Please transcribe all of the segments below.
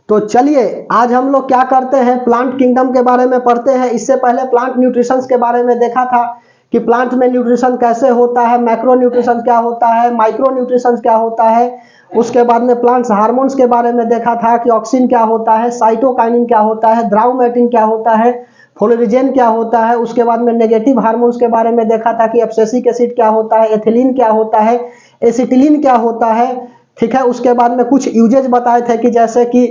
तो चलिए आज हम लोग क्या करते हैं, प्लांट किंगडम के बारे में पढ़ते हैं। इससे पहले प्लांट न्यूट्रिशन के बारे में देखा था कि प्लांट में न्यूट्रिशन कैसे होता है, मैक्रो न्यूट्रिशन क्या होता है, माइक्रो न्यूट्रिशन क्या होता है। उसके बाद में प्लांट्स हार्मोन्स के बारे में देखा था कि ऑक्सिन क्या होता है, साइटोकाइनिन क्या होता है, द्राउमेटिन क्या होता है, फ्लोरिजेन क्या होता है। उसके बाद में नेगेटिव हार्मोन्स के बारे में देखा था कि एब्सिसिक एसिड क्या होता है, एथिलीन क्या होता है, एसिटिलीन क्या होता है। ठीक है, उसके बाद में कुछ यूजेज बताए थे कि जैसे कि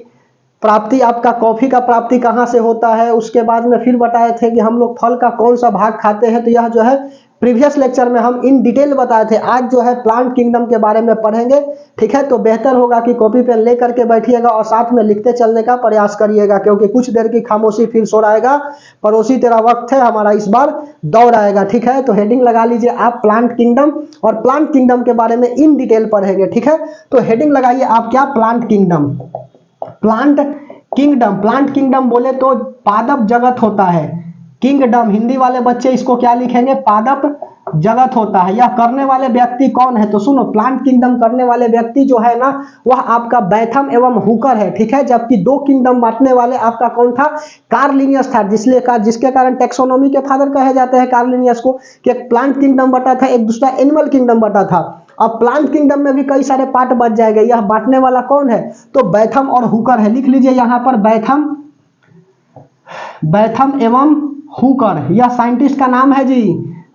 प्राप्ति, आपका कॉफी का प्राप्ति कहाँ से होता है। उसके बाद में फिर बताए थे कि हम लोग फल का कौन सा भाग खाते हैं। तो यह जो है प्रीवियस लेक्चर में हम इन डिटेल बताए थे। आज जो है प्लांट किंगडम के बारे में पढ़ेंगे। ठीक है, तो बेहतर होगा कि कॉपी पेन ले करके बैठिएगा और साथ में लिखते चलने का प्रयास करिएगा, क्योंकि कुछ देर की खामोशी फिर सो आएगा। पड़ोसी तेरा वक्त है, हमारा इस बार दौड़ आएगा। ठीक है, तो हेडिंग लगा लीजिए आप प्लांट किंगडम, और प्लांट किंगडम के बारे में इन डिटेल पढ़ेंगे। ठीक है, तो हेडिंग लगाइए आप क्या, plant kingdom. Plant kingdom, plant kingdom बोले तो पादप जगत होता है। किंगडम हिंदी वाले बच्चे इसको क्या लिखेंगे, पादप जगत होता है। यह करने वाले व्यक्ति कौन है, तो सुनो, प्लांट किंगडम करने वाले व्यक्ति जो है ना, वह आपका बैथम एवं हुकर है। ठीक है, जबकि दो किंगडम बांटने वाले आपका कौन था, कार्ल लिनियस था, जिसके कारण टेक्सोनोमी के फादर कहे जाते हैं कार्ल लिनियस को। कि एक प्लांट किंगडम बटा था, एक दूसरा एनिमल किंगडम बटा था। अब प्लांट किंगडम में भी कई सारे पार्ट बच जाएंगे। यह बांटने वाला कौन है, तो बैथम और हुकर है। लिख लीजिए यहां पर बैथम एवं हुकर, यह साइंटिस्ट का नाम है जी।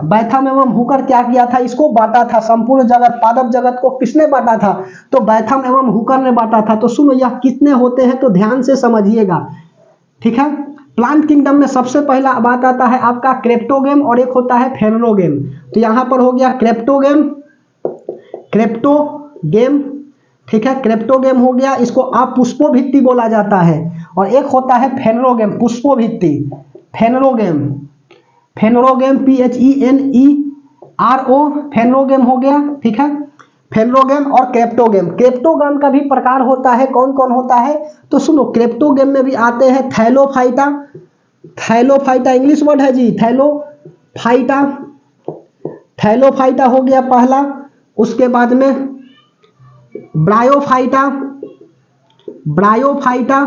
बैथम एवं हुकर क्या किया था, इसको बांटा था। संपूर्ण जगत, पादप जगत को किसने बांटा था, तो बैथम एवं हुकर ने बांटा था। तो सुनो, यह कितने होते हैं तो ध्यान से समझिएगा। ठीक है, प्लांट किंगडम में सबसे पहला बात आता है आपका क्रेप्टोगेम और एक होता है फेनरोगेम। तो यहां पर हो गया क्रेप्टोगेम, क्रेप्टोगेम। ठीक है, क्रेप्टोगेम हो गया, इसको आप पुष्पोभित्ति बोला जाता है। और एक होता है फेनरोगेम, पुष्पोभित्ति, फेनरोगेम, फेनरोगेम PHENERO, फेनरोगेम हो गया। ठीक है, फेनरोगेम और क्रेप्टोगेम। क्रेप्टोगेम का भी प्रकार होता है, कौन कौन होता है, तो सुनो, क्रेप्टोगेम में भी आते हैं थैलोफाइटा, थैलोफाइटा इंग्लिश वर्ड है जी, थैलोफाइटा, थैलोफाइटा हो गया पहला। उसके बाद में ब्रायोफाइटा, ब्रायोफाइटा,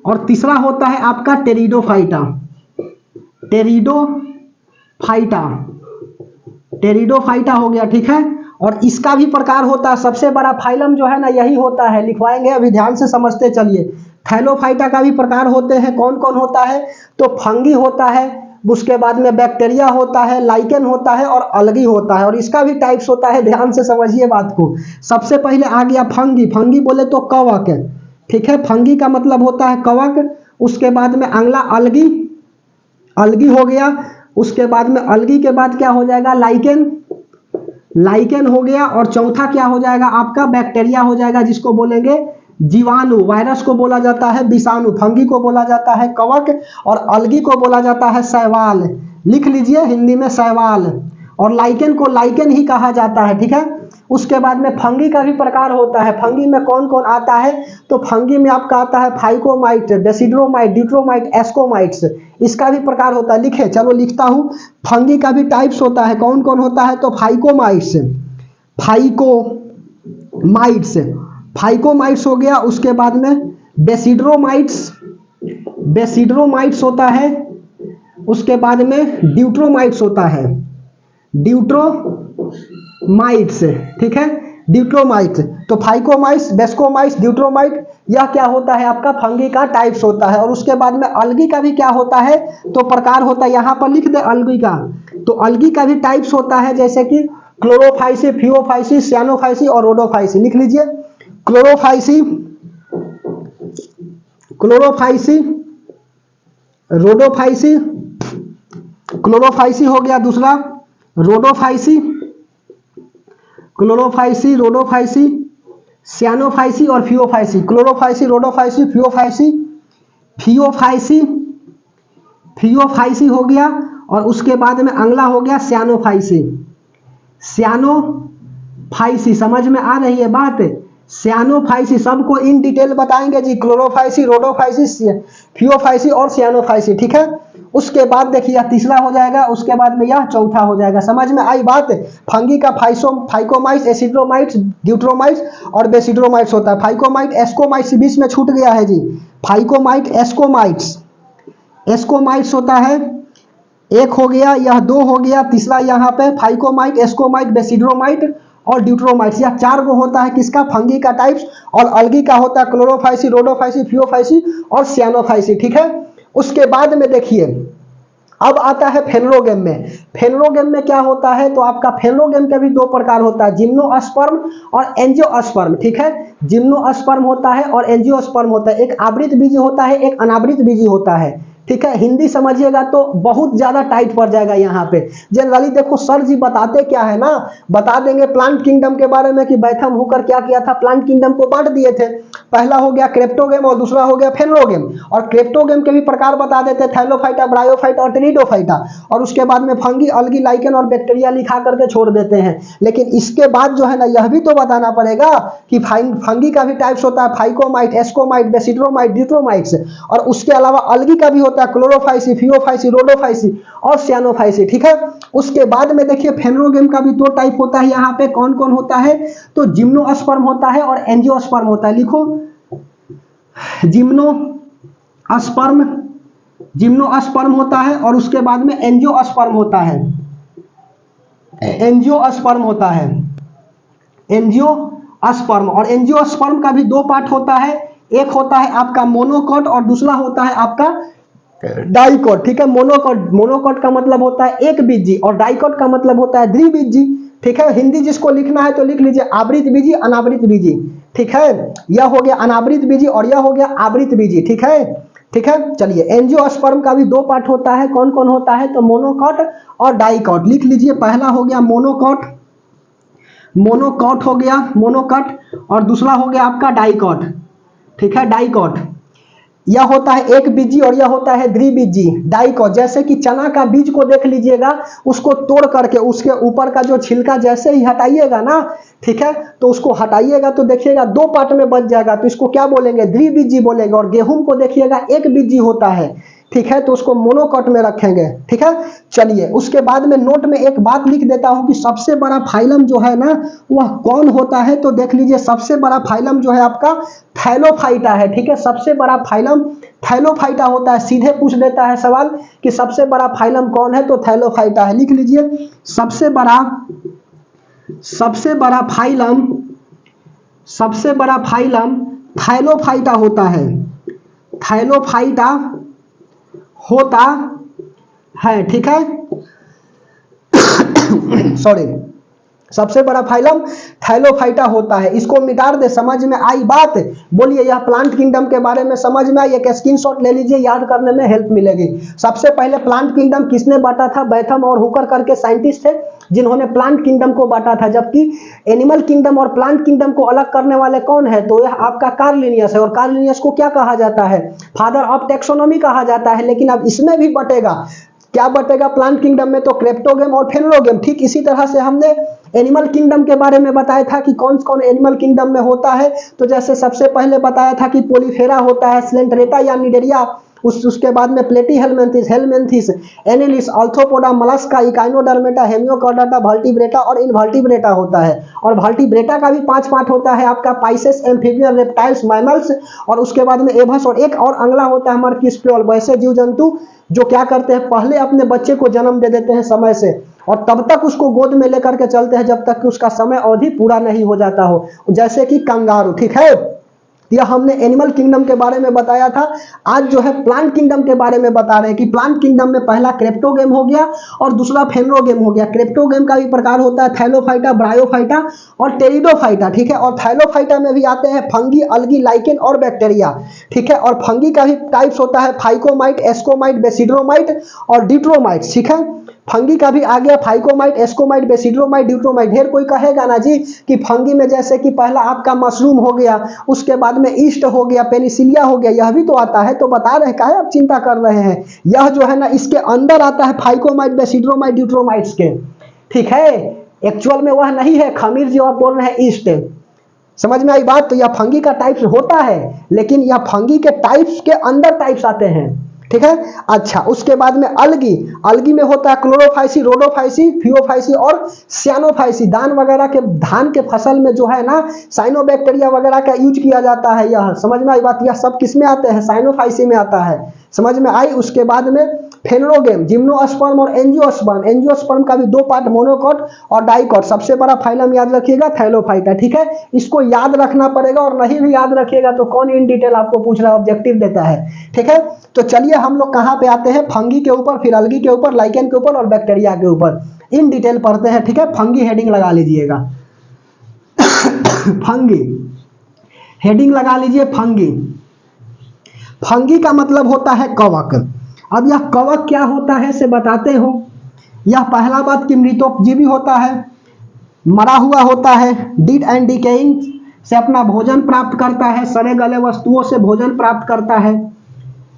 और तीसरा होता है आपका टेरिडोफाइटा, टेरिडोफाइटा, टेरिडोफाइटा हो गया। ठीक है, और इसका भी प्रकार होता है, सबसे बड़ा फाइलम जो है ना यही होता है, लिखवाएंगे अभी, ध्यान से समझते चलिए। थैलोफाइटा का भी प्रकार होते हैं, कौन कौन होता है, तो फंगी होता है, उसके बाद में बैक्टीरिया होता है, लाइकेन होता है और अलगी होता है। और इसका भी टाइप्स होता है, ध्यान से समझिए बात को। सबसे पहले आ गया फंगी, फंगी बोले तो कवक। ठीक है, फंगी का मतलब होता है कवक। उसके बाद में अगला अलगी, अलगी हो गया। उसके बाद में अलगी के बाद क्या हो जाएगा, लाइकेन, लाइकेन हो गया। और चौथा क्या हो जाएगा आपका, बैक्टीरिया हो जाएगा, जिसको बोलेंगे जीवाणु। वायरस को बोला जाता है विषाणु, फंगी को बोला जाता है कवक, और अलगी को बोला जाता है शैवाल। लिख लीजिए हिंदी में शैवाल, और लाइकेन को लाइकेन ही कहा जाता है। ठीक है, उसके बाद में फंगी का भी प्रकार होता है। फंगी में कौन कौन आता है, तो फंगी में आपका आता है फाइकोमाइट, डेसिड्रोमाइट, ड्यूट्रोमाइट, एस्कोमाइट्स, इसका भी प्रकार होता है। लिखे, चलो लिखता हूं, फंगी का भी टाइप्स होता है, कौन कौन होता है, तो फाइकोमाइट्स, फाइकोमाइट्स, फाइकोमाइट्स हो गया। उसके बाद में बेसिड्रोमाइट्स, बेसिड्रोमाइट्स होता है। उसके बाद में ड्यूट्रोमाइट्स होता है, ड्यूट्रोमाइट्स। ठीक है, ड्यूट्रोमाइट्स। तो फाइकोमाइट्स, बेस्कोमाइट्स, ड्यूट्रोमाइट, यह क्या होता है आपका फंगी का टाइप्स होता है। और उसके बाद में अलगी का भी क्या होता है, तो प्रकार होता है, यहां पर लिख दे अलगी का। तो अलगी का भी टाइप्स होता है, जैसे कि क्लोरोफाइसी, फियोफाइसी, सियानोफाइसी और रोडोफाइसी। लिख लीजिए, क्लोरोफाइसी, क्लोरोफाइसी, रोडोफाइसी, क्लोरोफाइसी हो गया दूसरा, रोडोफाइसी, क्लोरोफाइसी, रोडोफाइसी, सियानोफाइसी और Phaeophyceae. Chlorophyceae, Rhodophyceae, Phaeophyceae, Phaeophyceae, Phaeophyceae हो गया। और उसके बाद में अगला हो गया सियानोफाइसी, सियानोफाइसी। समझ में आ रही है बात, सियानोफाइसी, सबको इन डिटेल बताएंगे जी, क्लोरोफाइसी, रोडोफाइसी, फियोफाइसी और सियानोफाइसी, ठीक है। उसके बाद देखिए तीसरा हो जाएगा, उसके बाद में यह चौथा हो जाएगा। समझ में आई बात? फंगी का फाइकोमाइट्स, एसिड्रोमाइट्स, ड्यूट्रोमाइट्स और बेसिड्रोमाइट्स होता है। फाइकोमाइट, एस्कोमाइट्स बीच में छूट गया है जी। फाइकोमाइट, एस्कोमाइट्स, एस्कोमाइट्स होता है, एक हो गया, यह दो हो गया, तीसरा यहाँ पे फाइकोमाइट, एस्कोमाइट, बेसिड्रोमाइट और ड्यूट्रोमाइट्स, यह चार गो होता है किसका? फंगी का टाइप्स। और अलगी का होता है क्लोरोफाइसी, रोडोफाइसी, फियोफाइसी और सियानोफाइसी, ठीक है। उसके बाद में देखिए अब आता है फेनरोगेम में। फेनरोगेम में क्या होता है? तो आपका फेनरोगेम के भी दो प्रकार होता है, जिम्नोस्पर्म और एंजियोस्पर्म, ठीक है। जिम्नोस्पर्म होता है और एंजियोस्पर्म होता है। एक आवृत बीजी होता है, एक अनावृत बीजी होता है, ठीक है। हिंदी समझिएगा तो बहुत ज्यादा टाइट पड़ जाएगा यहाँ पे। जनरली देखो सर जी बताते क्या है ना, बता देंगे प्लांट किंगडम के बारे में कि बैथम हुकर क्या किया था, प्लांट किंगडम को बांट दिए थे। पहला हो गया क्रेप्टोगेम और दूसरा हो गया फेनरोगेम। और क्रेप्टोगेम के भी प्रकार बता देते, थैलोफाइटा, ब्रायोफाइटा और टेरिडोफाइटा। और उसके बाद में फंगी, अलगी, लाइकेन और बैक्टीरिया लिखा करके छोड़ देते हैं। लेकिन इसके बाद जो है ना यह भी तो बताना पड़ेगा कि फंगी का भी टाइप्स होता है, फाइकोमाइट, एस्कोमाइट, बेसिड्रोमाइट, ड्यूट्रोमाइट्स। और उसके अलावा अलगी का भी होता है, क्लोरोफाइसी, फियोफाइसी, रोडोफाइसी और सियानोफाइसी, ठीक है। उसके बाद में देखिए फेनरोगेम का भी दो टाइप होता है यहाँ पे। कौन कौन होता है? तो जिम्नोस्पर्म होता है और एंजियोस्पर्म होता है। लिखो जिम्नोस्पर्म, जिम्नोस्पर्म होता है और उसके बाद में एंजियोस्पर्म होता है, एंजियोस्पर्म होता है, एंजियोस्पर्म। और एंजियोस्पर्म का भी दो पार्ट होता है, एक होता है आपका मोनोकॉट और दूसरा होता है आपका डाइकॉट, ठीक है। मोनोकॉट, मोनोकॉट का मतलब होता है एक बीजी और डाइकॉट का मतलब होता है द्विबीजी, ठीक है। हिंदी जिसको लिखना है तो लिख लीजिए आवृत बीजी, अनावृत बीजी, ठीक है। यह हो गया अनावृत बीजी और यह हो गया आवृत बीजी, ठीक है, ठीक है। चलिए एंजियोस्पर्म का भी दो पार्ट होता है। कौन कौन होता है? तो मोनोकॉट और डाइकॉट। लिख लीजिए, पहला हो गया मोनोकॉट, मोनोकॉट हो गया मोनोकॉट, और दूसरा हो गया आपका डाइकॉट, ठीक है, डाइकॉट। यह होता है एक बीजी और यह होता है द्विबीजी, डाइकॉट। जैसे कि चना का बीज को देख लीजिएगा, उसको तोड़ करके उसके ऊपर का जो छिलका जैसे ही हटाइएगा ना, ठीक है, तो उसको हटाइएगा तो देखिएगा दो पार्ट में बच जाएगा, तो इसको क्या बोलेंगे? द्विबीजी बोलेंगे। और गेहूं को देखिएगा एक बीजी होता है, ठीक है, तो उसको मोनोकॉट में रखेंगे, ठीक है। चलिए उसके बाद में नोट में एक बात लिख देता हूं कि सबसे बड़ा फाइलम जो है ना वह कौन होता है? तो देख लीजिए सबसे बड़ा फाइलम जो है आपका थैलोफाइटा है, ठीक है। सबसे बड़ा फाइलम थैलोफाइटा होता है। सीधे पूछ देता है सवाल कि सबसे बड़ा फाइलम कौन है, तो थैलोफाइटा है। लिख लीजिए सबसे बड़ा, सबसे बड़ा फाइलम, सबसे बड़ा फाइलम थैलोफाइटा होता है, थैलोफाइटा होता है, ठीक है। सॉरी, सबसे बड़ा फाइलम थैलोफाइटा होता है। इसको मिटा दे। समझ में आई बात? बोलिए यह प्लांट किंगडम के बारे में समझ में आई? एक स्क्रीनशॉट ले लीजिए, याद करने में हेल्प मिलेगी। सबसे पहले प्लांट किंगडम किसने बांटा था? बैथम और हुकर करके साइंटिस्ट थे जिन्होंने प्लांट किंगडम को बांटा था। जबकि एनिमल किंगडम और प्लांट किंगडम को अलग करने वाले कौन है? तो यह आपका कार्ल लिनियस है। और कार्ल लिनियस को क्या कहा जाता है? फादर ऑफ टेक्सोनॉमी कहा जाता है। लेकिन अब इसमें भी बटेगा, क्या बटेगा प्लांट किंगडम में? तो क्रेप्टोगेम और फेनरोगेम। ठीक इसी तरह से हमने एनिमल किंगडम के बारे में बताया था कि कौन कौन एनिमल किंगडम में होता है। तो जैसे सबसे पहले बताया था कि पोलीफेरा होता है, स्लेंटरेटा या निडेरिया, उसके बाद में प्लेटीहेल्मिन्थिस, हेलमिन्थिस, एनेलिस, आर्थ्रोपोडा, मलस्का, इकाइनोडर्मेटा, हेमियोकॉर्डाटा, वर्टिब्रेटा और इनवर्टिब्रेटा होता है। और वर्टिब्रेटा का भी 5 पार्ट होता है आपका, पाइसेस, एम्फीबियन, रेप्टाइल्स, मैमल्स, और उसके बाद में एवस, और एक और अगला होता है मर्किस्प्योल। वैसे जीव जंतु जो क्या करते हैं, पहले अपने बच्चे को जन्म दे देते हैं समय से, और तब तक उसको गोद में लेकर के चलते हैं जब तक कि उसका समय अवधि पूरा नहीं हो जाता हो, जैसे कि कंगारू। ठीक है, यह हमने एनिमल किंगडम के बारे में बताया था। आज जो है प्लांट किंगडम के बारे में बता रहे हैं कि प्लांट किंगडम में पहला क्रेप्टोगेम हो गया और दूसरा फेनरोगेम हो गया। क्रेप्टोगेम का भी प्रकार होता है थैलोफाइटा, ब्रायोफाइटा और टेरिडोफाइटा। ठीक है, और थैलोफाइटा में भी आते हैं फंगी, अलगी, लाइकेन और बैक्टीरिया। ठीक है, और फंगी का भी टाइप्स होता है फाइकोमाइट, एस्कोमाइट, बेसिड्रोमाइट और डिट्रोमाइट। ठीक है, फंगी का भी आ गया फाइकोमाइट, एस्कोमाइट, बेसिड्रोमाइट, ड्यूट्रोमाइट। ढेर कोई कहेगा ना जी कि फंगी में जैसे कि पहला आपका मशरूम हो गया, उसके बाद में ईस्ट हो गया, पेनिसिलिया हो गया, यह भी तो आता है। तो बता रहे काहे आप चिंता कर रहे हैं, यह जो है ना इसके अंदर आता है फाइकोमाइट, बेसिड्रोमाइट, ड्यूट्रोमाइट्स के। ठीक है, एक्चुअल में वह नहीं है, खमीर जो आप बोल रहे हैं ईस्ट, समझ में आई बात। तो यह फंगी का टाइप्स होता है, लेकिन यह फंगी के टाइप्स के अंदर टाइप्स आते हैं, ठीक है। अच्छा, उसके बाद में अलगी, अलगी में होता है क्लोरोफाइसी, रोडोफाइसी, फियोफाइसी और सियानोफाइसी। धान के फसल में जो है ना साइनोबैक्टीरिया वगैरह का यूज किया जाता है। यह समझ में आई बात। यह सब किस में आते हैं? साइनोफाइसी में आता है, समझ में आई। उसके बाद में फेनोगेम, जिम्नोस्पर्म और एंजियोस्पर्म। एंजियोस्पर्म का भी दो पार्ट, मोनोकॉट और डाइकॉट। सबसे बड़ा फाइलम याद रखिएगा थैलोफाइटा, ठीक है। इसको याद रखना पड़ेगा, और नहीं भी याद रखिएगा तो कौन इन डिटेल आपको पूछ रहा है, ऑब्जेक्टिव देता है, ठीक है। तो चलिए हम लोग कहाँ पे आते हैं? फंगी के ऊपर, फिर अलगी के ऊपर, लाइकेन के ऊपर और बैक्टीरिया के ऊपर इन डिटेल पढ़ते हैं, ठीक है। फंगी हेडिंग लगा लीजिएगा। फंगी हेडिंग लगा लीजिए। फंगी, फंगी का मतलब होता है कवक। अब यह कवक क्या होता है से बताते हो। यह पहला बात कि मृतोपजीवी होता है, मरा हुआ होता है, डीड एंड डिकेइंग से अपना भोजन प्राप्त करता है, सड़े गले वस्तुओं से भोजन प्राप्त करता है,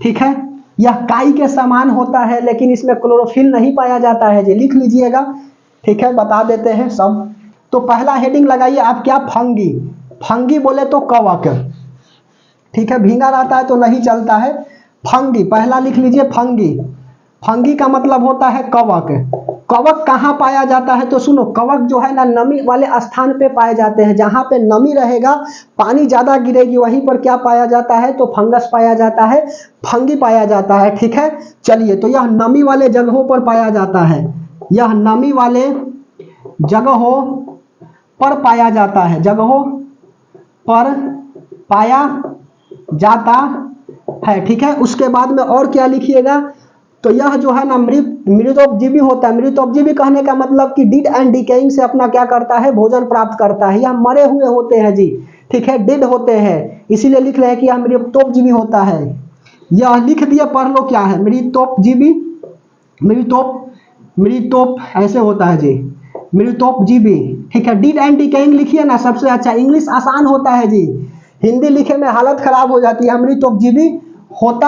ठीक है। यह काई के समान होता है, लेकिन इसमें क्लोरोफिल नहीं पाया जाता है जी, लिख लीजिएगा, ठीक है। बता देते हैं सब। तो पहला हेडिंग लगाइए आप, क्या? फंगी। फंगी बोले तो कवक, ठीक है। भींगा रहता है तो नहीं चलता है। फंगी पहला लिख लीजिए, फंगी। फंगी का मतलब होता है कवक। कवक कहाँ पाया जाता है? तो सुनो, कवक जो है ना नमी वाले स्थान पे पाए जाते हैं। जहाँ पे नमी रहेगा, पानी ज्यादा गिरेगी, वहीं पर क्या पाया जाता है? तो फंगस पाया जाता है, फंगी पाया जाता है, ठीक है। चलिए, तो यह नमी वाले जगहों पर पाया जाता है। यह नमी वाले जगहों पर पाया जाता है, जगहों पर पाया जाता है, ठीक है। उसके बाद में और क्या लिखिएगा? तो यह जो है ना मृतोपजीवी होता है। मृतोपजीवी कहने का मतलब कि डीड एंड डिकेइंग से अपना क्या करता है? भोजन प्राप्त करता है। यह मरे हुए होते हैं जी, ठीक है, डेड होते हैं, इसीलिए लिख रहे हैं कि यह मृतोपजीवी होता है। यह लिख दिया, पढ़ लो क्या है मृतोपजीवी। मृतोप ऐसे होता है जी, मृतोपजीवी, ठीक है। डीड एंड डिकेइंग लिखिए ना, सबसे अच्छा। इंग्लिश आसान होता है जी, हिंदी लिखे में हालत खराब हो जाती है। मृतोपजीवी होता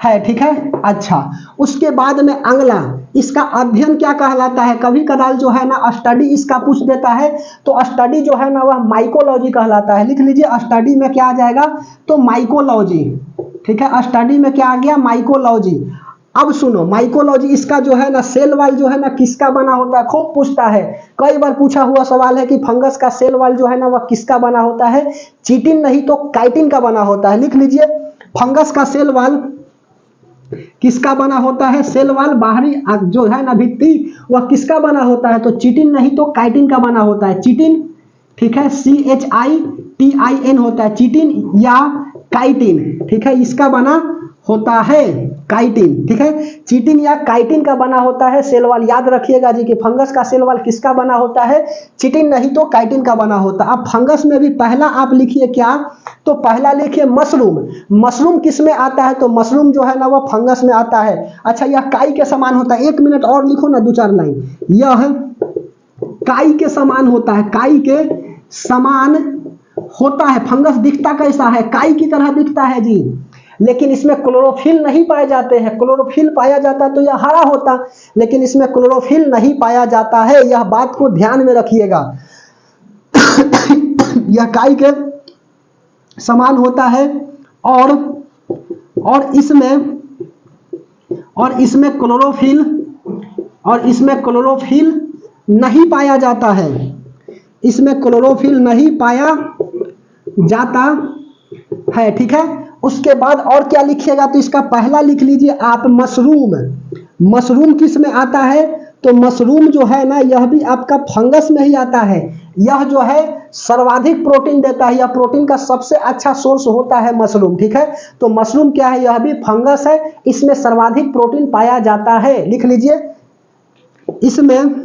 है, ठीक है। अच्छा, उसके बाद में अगला, इसका अध्ययन क्या कहलाता है? कभी कदाल जो है ना स्टडी इसका पूछ देता है, तो स्टडी जो है ना वह माइकोलॉजी कहलाता है। लिख लीजिए, स्टडी में क्या आ जाएगा? तो माइकोलॉजी, ठीक है। स्टडी में क्या आ गया? माइकोलॉजी। अब सुनो, माइकोलॉजी इसका जो है ना सेल वाल जो है ना किसका बना होता है? खूब पूछता है, कई बार पूछा हुआ सवाल है कि फंगस का सेल वाल जो है ना वह किसका बना होता है? चिटिन नहीं तो काइटिन का बना होता है। लिख लीजिए, फंगस का सेल वाल किसका बना होता है? सेल वाल बाहरी जो है ना भित्ति, वह किसका बना होता है? तो चिटिन नहीं तो काइटिन का बना होता है। चिटिन, ठीक है, CHITIN होता है, चिटिन या काइटिन, ठीक है, इसका बना होता है काइटिन, ठीक है। चिटिन या काइटिन का बना होता है सेल वाल। याद रखिएगा जी कि फंगस का सेल वाल किसका बना होता है? चिटिन नहीं तो काइटिन का बना होता है। अब फंगस में भी पहला आप लिखिए क्या? तो पहला लिखिए मशरूम। मशरूम किस में आता है? तो मशरूम जो है ना वह फंगस में आता है। अच्छा, यह काई के समान होता है। 1 मिनट और लिखो ना, 2-4 लाइन। यह काई के समान होता है, काई के समान होता है। फंगस दिखता कैसा है? काई की तरह दिखता है जी, लेकिन इसमें क्लोरोफिल नहीं पाए जाते हैं। क्लोरोफिल पाया जाता तो यह हरा होता, लेकिन इसमें क्लोरोफिल नहीं पाया जाता है। यह बात को ध्यान में रखिएगा। यह काई के समान होता है, और इसमें क्लोरोफिल नहीं पाया जाता है। इसमें क्लोरोफिल नहीं पाया जाता है, ठीक है। उसके बाद और क्या लिखिएगा? तो इसका पहला लिख लीजिए आप मशरूम। मशरूम किस में आता है? तो मशरूम जो है ना यह भी आपका फंगस में ही आता है। यह जो है सर्वाधिक प्रोटीन देता है, यह प्रोटीन का सबसे अच्छा सोर्स होता है मशरूम, ठीक है। तो मशरूम क्या है? यह भी फंगस है, इसमें सर्वाधिक प्रोटीन पाया जाता है। लिख लीजिए, इसमें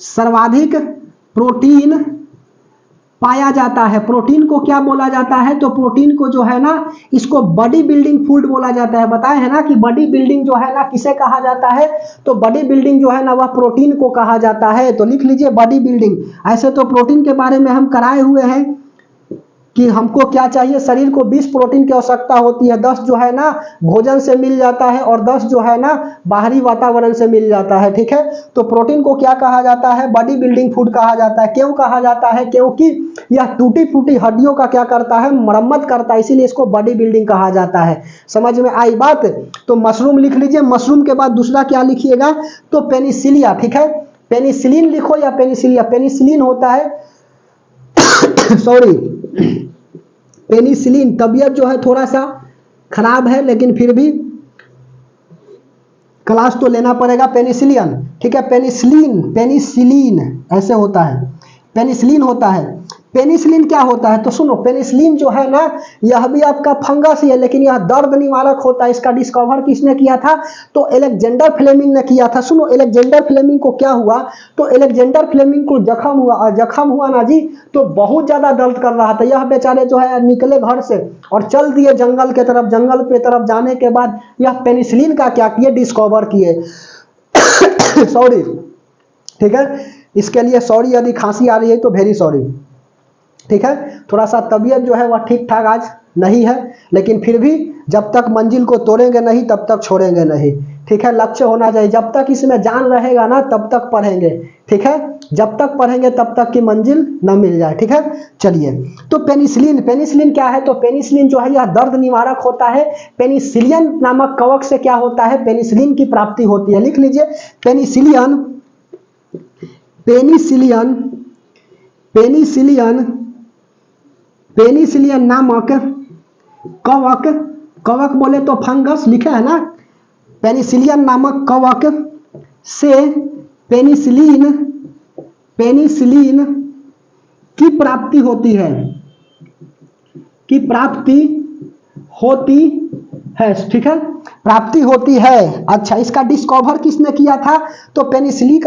सर्वाधिक प्रोटीन पाया जाता है। प्रोटीन को क्या बोला जाता है? तो प्रोटीन को जो है ना इसको बॉडी बिल्डिंग फूड बोला जाता है। बताए है ना कि बॉडी बिल्डिंग जो है ना किसे कहा जाता है? तो बॉडी बिल्डिंग जो है ना वह प्रोटीन को कहा जाता है। तो लिख लीजिए बॉडी बिल्डिंग। ऐसे तो प्रोटीन के बारे में हम कराए हुए हैं, कि हमको क्या चाहिए, शरीर को 20 प्रोटीन की आवश्यकता होती है, 10 जो है ना भोजन से मिल जाता है और 10 जो है ना बाहरी वातावरण से मिल जाता है, ठीक है। तो प्रोटीन को क्या कहा जाता है, बॉडी बिल्डिंग फूड कहा जाता है। क्यों कहा जाता है, क्योंकि यह टूटी फूटी हड्डियों का क्या करता है, मरम्मत करता है, इसीलिए इसको बॉडी बिल्डिंग कहा जाता है। समझ में आई बात। तो मशरूम लिख लीजिए, मशरूम के बाद दूसरा क्या लिखिएगा, तो पेनिसिलिया, ठीक है। पेनिसिलिन लिखो या पेनिसिलिया, पेनिसिलिन होता है सॉरी पेनिसिलिन। तबीयत जो है थोड़ा सा खराब है लेकिन फिर भी क्लास तो लेना पड़ेगा। पेनिसिलियन, ठीक है। पेनिसिलिन, पेनिसिलिन ऐसे होता है, पेनिसिलिन होता है। पेनिसिलिन क्या होता है, तो सुनो, पेनिसिलिन जो है ना यह भी आपका फंगस ही है, लेकिन यह दर्द निवारक होता है। इसका डिस्कवर किसने किया था, तो अलेक्जेंडर फ्लेमिंग ने किया था। सुनो, अलेक्जेंडर फ्लेमिंग को क्या हुआ, तो अलेक्जेंडर फ्लेमिंग को जख्म हुआ, और जख्म हुआ ना जी तो बहुत ज्यादा दर्द कर रहा था। यह बेचारे जो है निकले घर से और चल दिए जंगल के तरफ। जंगल पे तरफ जाने के बाद यह पेनिसिलिन का क्या किए, डिस्कवर किए सॉरी, ठीक है। इसके लिए सॉरी, यदि खांसी आ रही है तो वेरी सॉरी, ठीक है। थोड़ा सा तबीयत जो है वह ठीक ठाक आज नहीं है, लेकिन फिर भी जब तक मंजिल को तोड़ेंगे नहीं तब तक छोड़ेंगे नहीं, ठीक है। लक्ष्य होना चाहिए, जब तक इसमें जान रहेगा ना तब तक पढ़ेंगे, ठीक है। जब तक पढ़ेंगे तब तक की मंजिल न मिल जाए, ठीक है। चलिए, तो पेनिसिलिन, पेनिसिलिन क्या है, तो पेनिसिलिन जो है यह दर्द निवारक होता है। पेनिसिलियन नामक कवक से क्या होता है, पेनिसिलिन की प्राप्ति होती है। लिख लीजिए, पेनिसिलियन, पेनिसिलियन, पेनिसिलियन, पेनिसिलियन नामक कवक, कवक बोले तो फंगस लिखे है ना, पेनिसिलियन नामक कवक से पेनिसिलिन, पेनिसिलिन की प्राप्ति होती है, की प्राप्ति होती है, ठीक है, प्राप्ति होती है। अच्छा, इसका डिस्कवर किसने किया था, तो पेनिसिलिन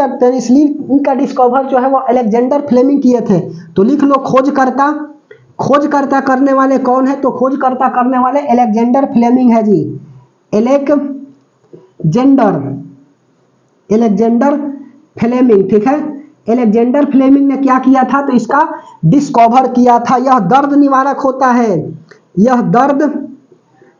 का डिस्कवर जो है वो अलेक्जेंडर फ्लेमिंग किए थे। तो लिख लो, खोजकर्ता, खोजकर्ता करने वाले कौन है, तो खोजकर्ता करने वाले अलेक्जेंडर फ्लेमिंग है जी। अलेक्जेंडर, अलेक्जेंडर फ्लेमिंग, ठीक है। अलेक्जेंडर फ्लेमिंग ने क्या किया था, तो इसका डिस्कवर किया था। यह दर्द निवारक होता है, यह दर्द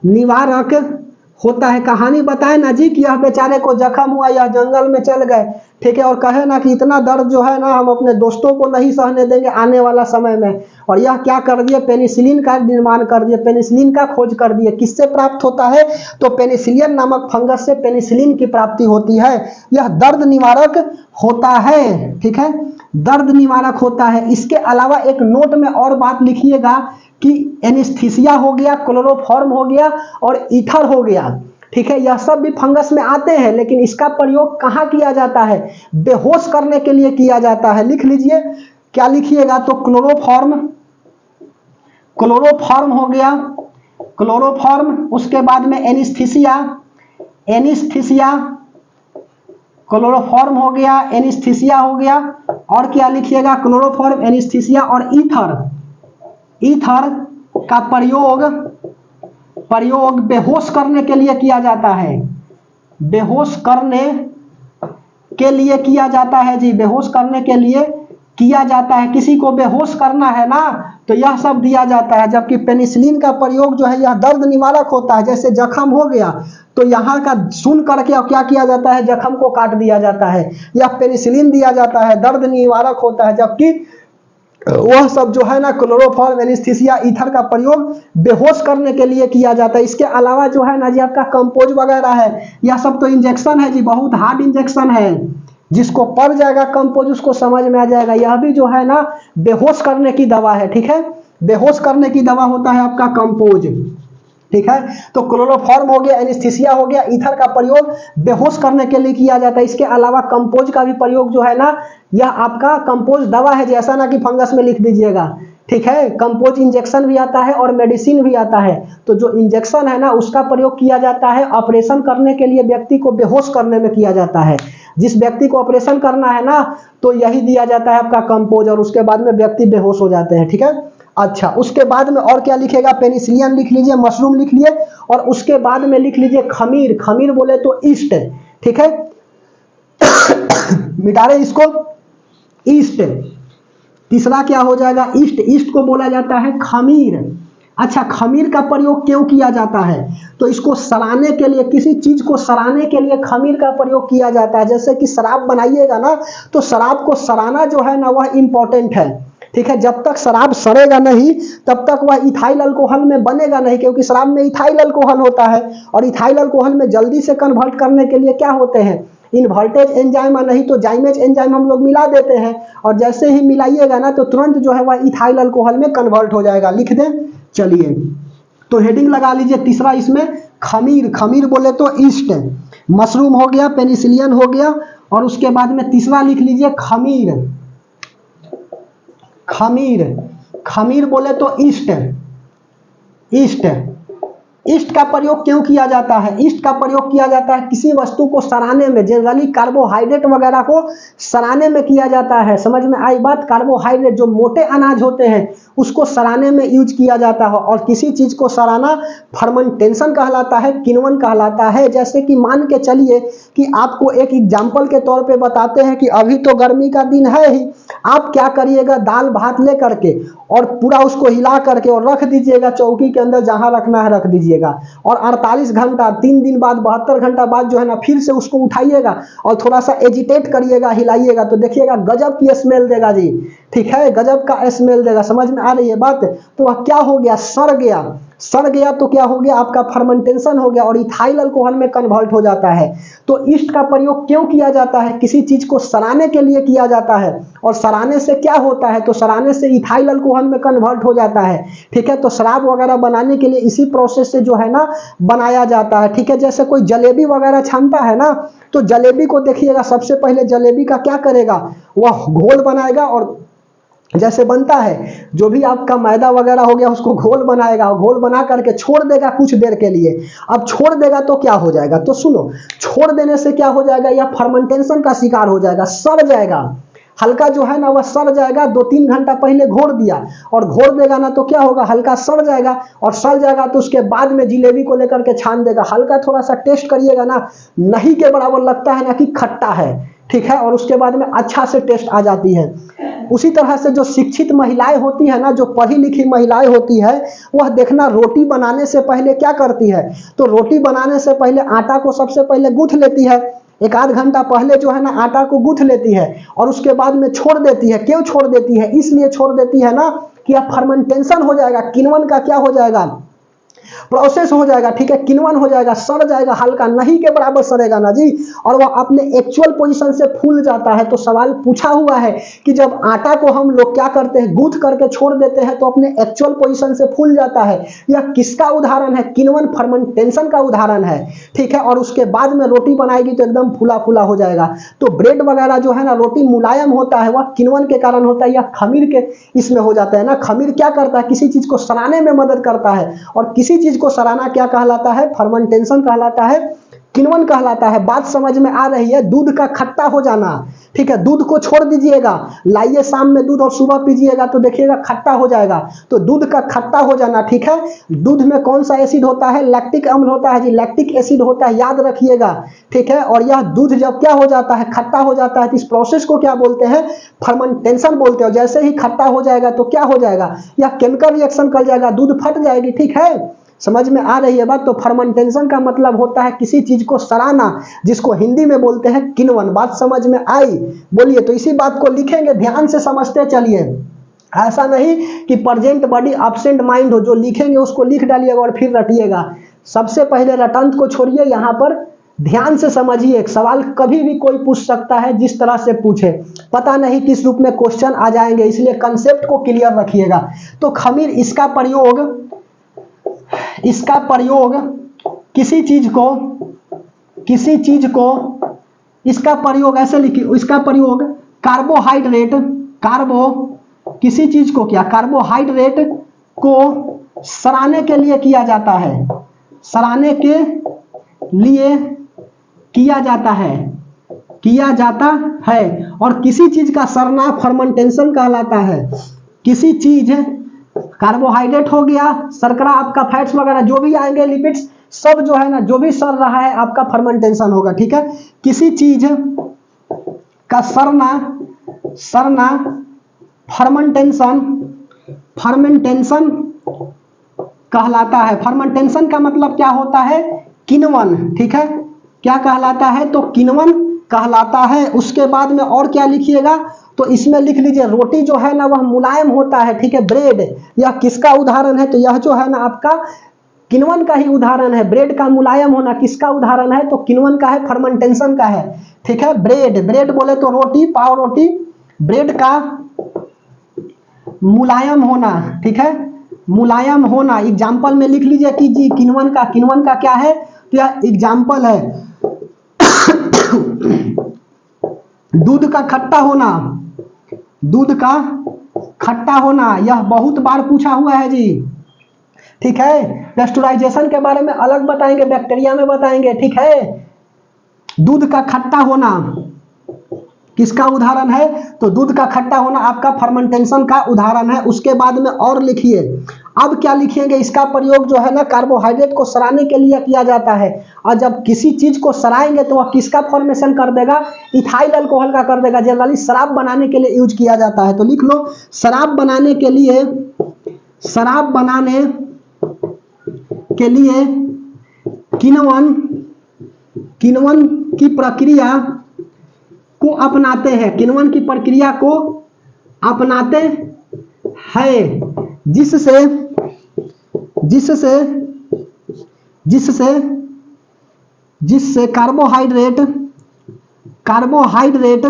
निवारक होता है। कहानी बताए ना जी कि यह बेचारे को जख्म हुआ, यह जंगल में चल गए, ठीक है, और कहे ना कि इतना दर्द जो है ना हम अपने दोस्तों को नहीं सहने देंगे आने वाला समय में। और यह क्या कर दिए, पेनिसिलिन का निर्माण कर दिए, पेनिसिलिन का खोज कर दिए। किससे प्राप्त होता है, तो पेनिसिलियन नामक फंगस से पेनिसिलिन की प्राप्ति होती है। यह दर्द निवारक होता है, ठीक है, दर्द निवारक होता है। इसके अलावा एक नोट में और बात लिखिएगा कि एनेस्थीसिया हो गया, क्लोरोफॉर्म हो गया और ईथर हो गया, ठीक है, यह सब भी फंगस में आते हैं, लेकिन इसका प्रयोग कहाँ किया जाता है, बेहोश करने के लिए किया जाता है। लिख लीजिए, क्या लिखिएगा, तो क्लोरोफॉर्म, क्लोरोफॉर्म हो गया, क्लोरोफॉर्म, उसके बाद में एनेस्थीसिया, एनेस्थीसिया, क्लोरोफॉर्म हो गया, एनेस्थीसिया हो गया, और क्या लिखिएगा, क्लोरोफॉर्म, एनेस्थीसिया और ईथर। ईथर का प्रयोग, प्रयोग बेहोश करने के लिए किया जाता है, बेहोश करने के लिए किया जाता है जी, बेहोश करने के लिए किया जाता है। किसी को बेहोश करना है ना तो यह सब दिया जाता है। जबकि पेनिसिलिन का प्रयोग जो है यह दर्द निवारक होता है। जैसे जख्म हो गया तो यहाँ का सुन करके और क्या किया जाता है, जख्म को काट दिया जाता है, यह पेनिसिलिन दिया जाता है, दर्द निवारक होता है। जबकि वह सब जो है ना क्लोरोफॉर्म, एनेस्थीसिया, ईथर का प्रयोग बेहोश करने के लिए किया जाता है। इसके अलावा जो है ना जी आपका कंपोज वगैरह है, यह सब तो इंजेक्शन है जी, बहुत हार्ड इंजेक्शन है। जिसको पड़ जाएगा कंपोज उसको समझ में आ जाएगा। यह भी जो है ना बेहोश करने की दवा है, ठीक है, बेहोश करने की दवा होता है आपका कंपोज, ठीक है। तो क्लोरोफॉर्म हो गया, एनेस्थीसिया हो गया, ईथर का प्रयोग बेहोश करने के लिए किया जाता है। इसके अलावा कंपोज का भी प्रयोग जो है ना, यह आपका कंपोज दवा है, जैसा ना कि फंगस में लिख दीजिएगा, ठीक है। कंपोज इंजेक्शन भी आता है और मेडिसिन भी आता है। तो जो इंजेक्शन है ना उसका प्रयोग किया जाता है ऑपरेशन करने के लिए, व्यक्ति को बेहोश करने में किया जाता है। जिस व्यक्ति को ऑपरेशन करना है ना तो यही दिया जाता है आपका कंपोज, और उसके बाद में व्यक्ति बेहोश हो जाते हैं, ठीक है। अच्छा, उसके बाद में और क्या लिखेगा, पेनिसिलियन लिख लीजिए, मशरूम लिख लिए, और उसके बाद में लिख लीजिए खमीर, खमीर बोले तो ईस्ट, ठीक है मिटा रहे इसको, ईस्ट, तीसरा क्या हो जाएगा, ईस्ट। ईस्ट को बोला जाता है खमीर। अच्छा, खमीर का प्रयोग क्यों किया जाता है, तो इसको सड़ाने के लिए, किसी चीज को सड़ाने के लिए खमीर का प्रयोग किया जाता है। जैसे कि शराब बनाइएगा ना, तो शराब को सड़ाना जो है ना वह इंपॉर्टेंट है, ठीक है। जब तक शराब सड़ेगा नहीं तब तक वह इथाइल अल्कोहल में बनेगा नहीं, क्योंकि शराब में इथाइल अल्कोहल होता है, और इथाइल अल्कोहल में जल्दी से कन्वर्ट करने के लिए क्या होते हैं, इन्वर्टेज एंजाइम, नहीं तो जाइमेज एंजाइम हम लोग मिला देते हैं, और जैसे ही मिलाइएगा ना तो तुरंत जो है वह इथाइल अल्कोहल में कन्वर्ट हो जाएगा। लिख दें, चलिए तो हेडिंग लगा लीजिए तीसरा इसमें खमीर। खमीर बोले तो ईस्ट, मशरूम हो गया, पेनिसिलियन हो गया, और उसके बाद में तीसरा लिख लीजिए खमीर। खमीर, खमीर बोले तो ईस्ट। ईस्ट, ईस्ट का प्रयोग क्यों किया जाता है, ईस्ट का प्रयोग किया जाता है किसी वस्तु को सड़ाने में, जनरली कार्बोहाइड्रेट वगैरह को सड़ाने में किया जाता है। समझ में आई बात, कार्बोहाइड्रेट जो मोटे अनाज होते हैं उसको सड़ाने में यूज किया जाता है। और किसी चीज को सड़ाना फर्मेंटेशन कहलाता है, किण्वन कहलाता है। जैसे कि मान के चलिए कि आपको एक एग्जाम्पल के तौर पे बताते हैं कि अभी तो गर्मी का दिन है ही, आप क्या करिएगा, दाल भात ले करके और पूरा उसको हिला करके और रख दीजिएगा चौकी के अंदर, जहां रखना है रख दीजिएगा, और 48 घंटा, 3 दिन बाद, 72 घंटा बाद जो है ना फिर से उसको उठाइएगा और थोड़ा सा एजिटेट करिएगा, हिलाइएगा, तो देखिएगा गजब की स्मेल देगा जी, ठीक है, गजब का स्मेल देगा। समझ में आ रही है बात, तो वह क्या हो गया, सड़ गया। सड़ गया तो क्या हो गया, आपका फर्मेंटेशन हो गया और इथाइल अल्कोहल में कन्वर्ट हो जाता है। तो ईस्ट का प्रयोग क्यों किया जाता है, किसी चीज को सड़ाने के लिए किया जाता है, और सड़ाने से क्या होता है, तो सड़ाने से इथाइल अल्कोहल में कन्वर्ट हो जाता है, ठीक है। तो शराब वगैरह बनाने के लिए इसी प्रोसेस से जो है ना बनाया जाता है, ठीक है। जैसे कोई जलेबी वगैरह छानता है ना, तो जलेबी को देखिएगा, सबसे पहले जलेबी का क्या करेगा, वह घोल बनाएगा, और जैसे बनता है जो भी आपका मैदा वगैरह हो गया उसको घोल बनाएगा, घोल बना करके छोड़ देगा कुछ देर के लिए। अब छोड़ देगा तो क्या हो जाएगा, तो सुनो, छोड़ देने से क्या हो जाएगा, यह फर्मेंटेशन का शिकार हो जाएगा, सड़ जाएगा, हल्का जो है ना वह सड़ जाएगा। 2-3 घंटा पहले घोर दिया और घोर देगा ना तो क्या होगा, हल्का सड़ जाएगा, और सड़ जाएगा तो उसके बाद में जिलेबी को लेकर के छान देगा। हल्का थोड़ा सा टेस्ट करिएगा ना, नहीं के बराबर लगता है ना कि खट्टा है, ठीक है, और उसके बाद में अच्छा से टेस्ट आ जाती है। उसी तरह से जो शिक्षित महिलाएं होती है ना, जो पढ़ी लिखी महिलाएं होती है, वह देखना रोटी बनाने से पहले क्या करती है, तो रोटी बनाने से पहले आटा को सबसे पहले गूंथ लेती है, 1-8 घंटा पहले जो है ना आटा को गूंथ लेती है और उसके बाद में छोड़ देती है। क्यों छोड़ देती है, इसलिए छोड़ देती है ना कि यह फर्मेंटेशन हो जाएगा, किण्वन का क्या हो जाएगा, प्रोसेस हो जाएगा, ठीक है, किण्वन हो जाएगा, सड़ जाएगा, हल्का नहीं के बराबर सड़ेगा ना जी, और वह अपने एक्चुअल पोजीशन से फूल जाता है। तो सवाल पूछा हुआ है कि जब आटा को हम लोग क्या करते हैं, गूंथ करके छोड़ देते हैं तो अपने एक्चुअल पोजीशन से फूल जाता है। यह किसका उदाहरण है, किण्वन, फर्मेंटेशन का उदाहरण है, ठीक है। और उसके बाद में रोटी बनाएगी तो एकदम फूला फूला हो जाएगा। तो ब्रेड वगैरह जो है ना, रोटी मुलायम होता है, वह किण्वन के कारण होता है, या खमीर के इसमें हो जाता है ना। खमीर क्या करता है, किसी चीज को सड़ाने में मदद करता है, और किसी चीज को सड़ाना क्या कहलाता है, फर्मेंटेशन कहलाता है, किण्वन कहलाता है। बात समझ में आ रही है, दूध का खट्टा हो जाना, ठीक है, दूध को छोड़ दीजिएगा, लाइए शाम में दूध और सुबह पीजिएगा तो देखिएगा खट्टा हो जाएगा। तो दूध का खट्टा हो जाना, ठीक है। दूध में कौन सा एसिड होता है, लैक्टिक अम्ल होता है जी, लैक्टिक एसिड होता है, याद रखिएगा, ठीक है। और यह दूध जब क्या हो जाता है, खट्टा हो जाता है, तो इस प्रोसेस को क्या बोलते हैं, फर्मेंटेशन बोलते हैं। जैसे ही खट्टा हो जाएगा तो क्या हो जाएगा, यह केमिकल रिएक्शन कर जाएगा, दूध फट जाएगी, ठीक है। समझ में आ रही है बात। तो फर्मेंटेशन का मतलब होता है किसी चीज को सड़ाना, जिसको हिंदी में बोलते हैं किण्वन। बात समझ में आई, बोलिए। तो इसी बात को लिखेंगे, ध्यान से समझते चलिए, ऐसा नहीं कि प्रेजेंट बॉडी एब्सेंट माइंड हो, जो लिखेंगे उसको लिख डालिएगा और फिर रटिएगा। सबसे पहले रटंत को छोड़िए, यहाँ पर ध्यान से समझिए। सवाल कभी भी कोई पूछ सकता है, जिस तरह से पूछे, पता नहीं किस रूप में क्वेश्चन आ जाएंगे, इसलिए कंसेप्ट को क्लियर रखिएगा। तो खमीर, इसका प्रयोग किसी चीज को इसका प्रयोग ऐसे लिखिए, इसका प्रयोग कार्बोहाइड्रेट, किसी चीज को क्या, कार्बोहाइड्रेट को सड़ाने के लिए किया जाता है, सड़ाने के लिए किया जाता है। और किसी चीज का सड़ना फर्मेंटेशन कहलाता है। किसी चीज, कार्बोहाइड्रेट हो गया, शर्करा, आपका फैट्स वगैरह जो भी आएंगे, लिपिड्स, सब जो है ना, जो भी सड़ रहा है आपका फर्मेंटेशन होगा, ठीक है। किसी चीज का सड़ना फर्मेंटेशन फर्मेंटेशन कहलाता है। फर्मेंटेशन का मतलब क्या होता है? किण्वन। ठीक है, क्या कहलाता है? तो किण्वन कहलाता है। उसके बाद में और क्या लिखिएगा? तो इसमें लिख लीजिए रोटी जो है ना वह मुलायम होता है। ठीक है, ब्रेड, यह किसका उदाहरण है? तो यह जो है ना आपका किण्वन का ही उदाहरण है। ब्रेड का मुलायम होना किसका उदाहरण है? तो किण्वन का है, फर्मेंटेशन का है। ठीक है, ब्रेड, ब्रेड बोले तो रोटी, पाव रोटी, ब्रेड का मुलायम होना। ठीक है, मुलायम होना। एग्जाम्पल में लिख लीजिए कि जी किण्वन का क्या है? तो यह एग्जाम्पल है। दूध का खट्टा होना, दूध का खट्टा होना, यह बहुत बार पूछा हुआ है जी। ठीक है, पेस्टुराइजेशन के बारे में अलग बताएंगे, बैक्टीरिया में बताएंगे। ठीक है, दूध का खट्टा होना किसका उदाहरण है? तो दूध का खट्टा होना आपका फर्मेंटेशन का उदाहरण है। उसके बाद में और लिखिए, अब क्या लिखेंगे? इसका प्रयोग जो है ना कार्बोहाइड्रेट को सड़ाने के लिए किया जाता है। और जब किसी चीज को सड़ाएंगे तो वह किसका फॉर्मेशन कर देगा? इथाइल अल्कोहल का कर देगा। जनरली शराब बनाने के लिए यूज किया जाता है। तो लिख लो, शराब बनाने के लिए, शराब बनाने के लिए किण्वन, किण्वन की प्रक्रिया को अपनाते हैं, किण्वन की प्रक्रिया को अपनाते हैं, जिससे जिससे जिससे जिससे carbohydrate carbohydrate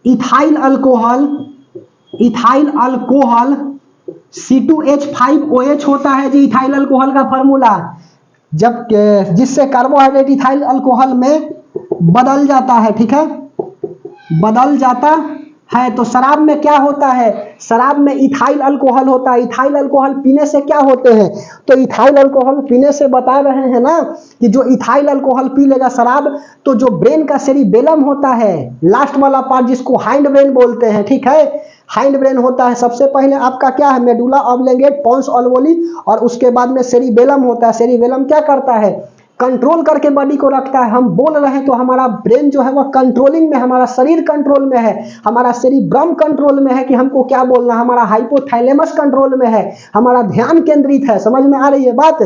ethyl alcohol C2H5OH होता है जी इथाइल अल्कोहल का फॉर्मूला। जब जिससे कार्बोहाइड्रेट इथाइल अल्कोहल में बदल जाता है। ठीक है, बदल जाता है। तो शराब में क्या होता है? शराब में इथाइल अल्कोहल होता है। इथाइल अल्कोहल पीने से क्या होते हैं? तो इथाइल अल्कोहल पीने से बता रहे हैं ना कि जो इथाइल अल्कोहल पी लेगा शराब, तो जो ब्रेन का सेरिबेलम होता है, लास्ट वाला पार्ट जिसको हाइंड ब्रेन बोलते हैं। ठीक है, हाइंड ब्रेन होता है। सबसे पहले आपका क्या है? मेडुला ऑब्लिंगेट, पोन्स ऑलवोली, और उसके बाद में सेरिबेलम होता है। सेरिबेलम क्या करता है? कंट्रोल करके बॉडी को रखता है। हम बोल रहे हैं तो हमारा ब्रेन जो है वह कंट्रोलिंग में, हमारा शरीर कंट्रोल में है, हमारा सेरिब्रम कंट्रोल में है कि हमको क्या बोलना, हमारा हाइपोथैलेमस कंट्रोल में है, हमारा ध्यान केंद्रित है। समझ में आ रही है बात?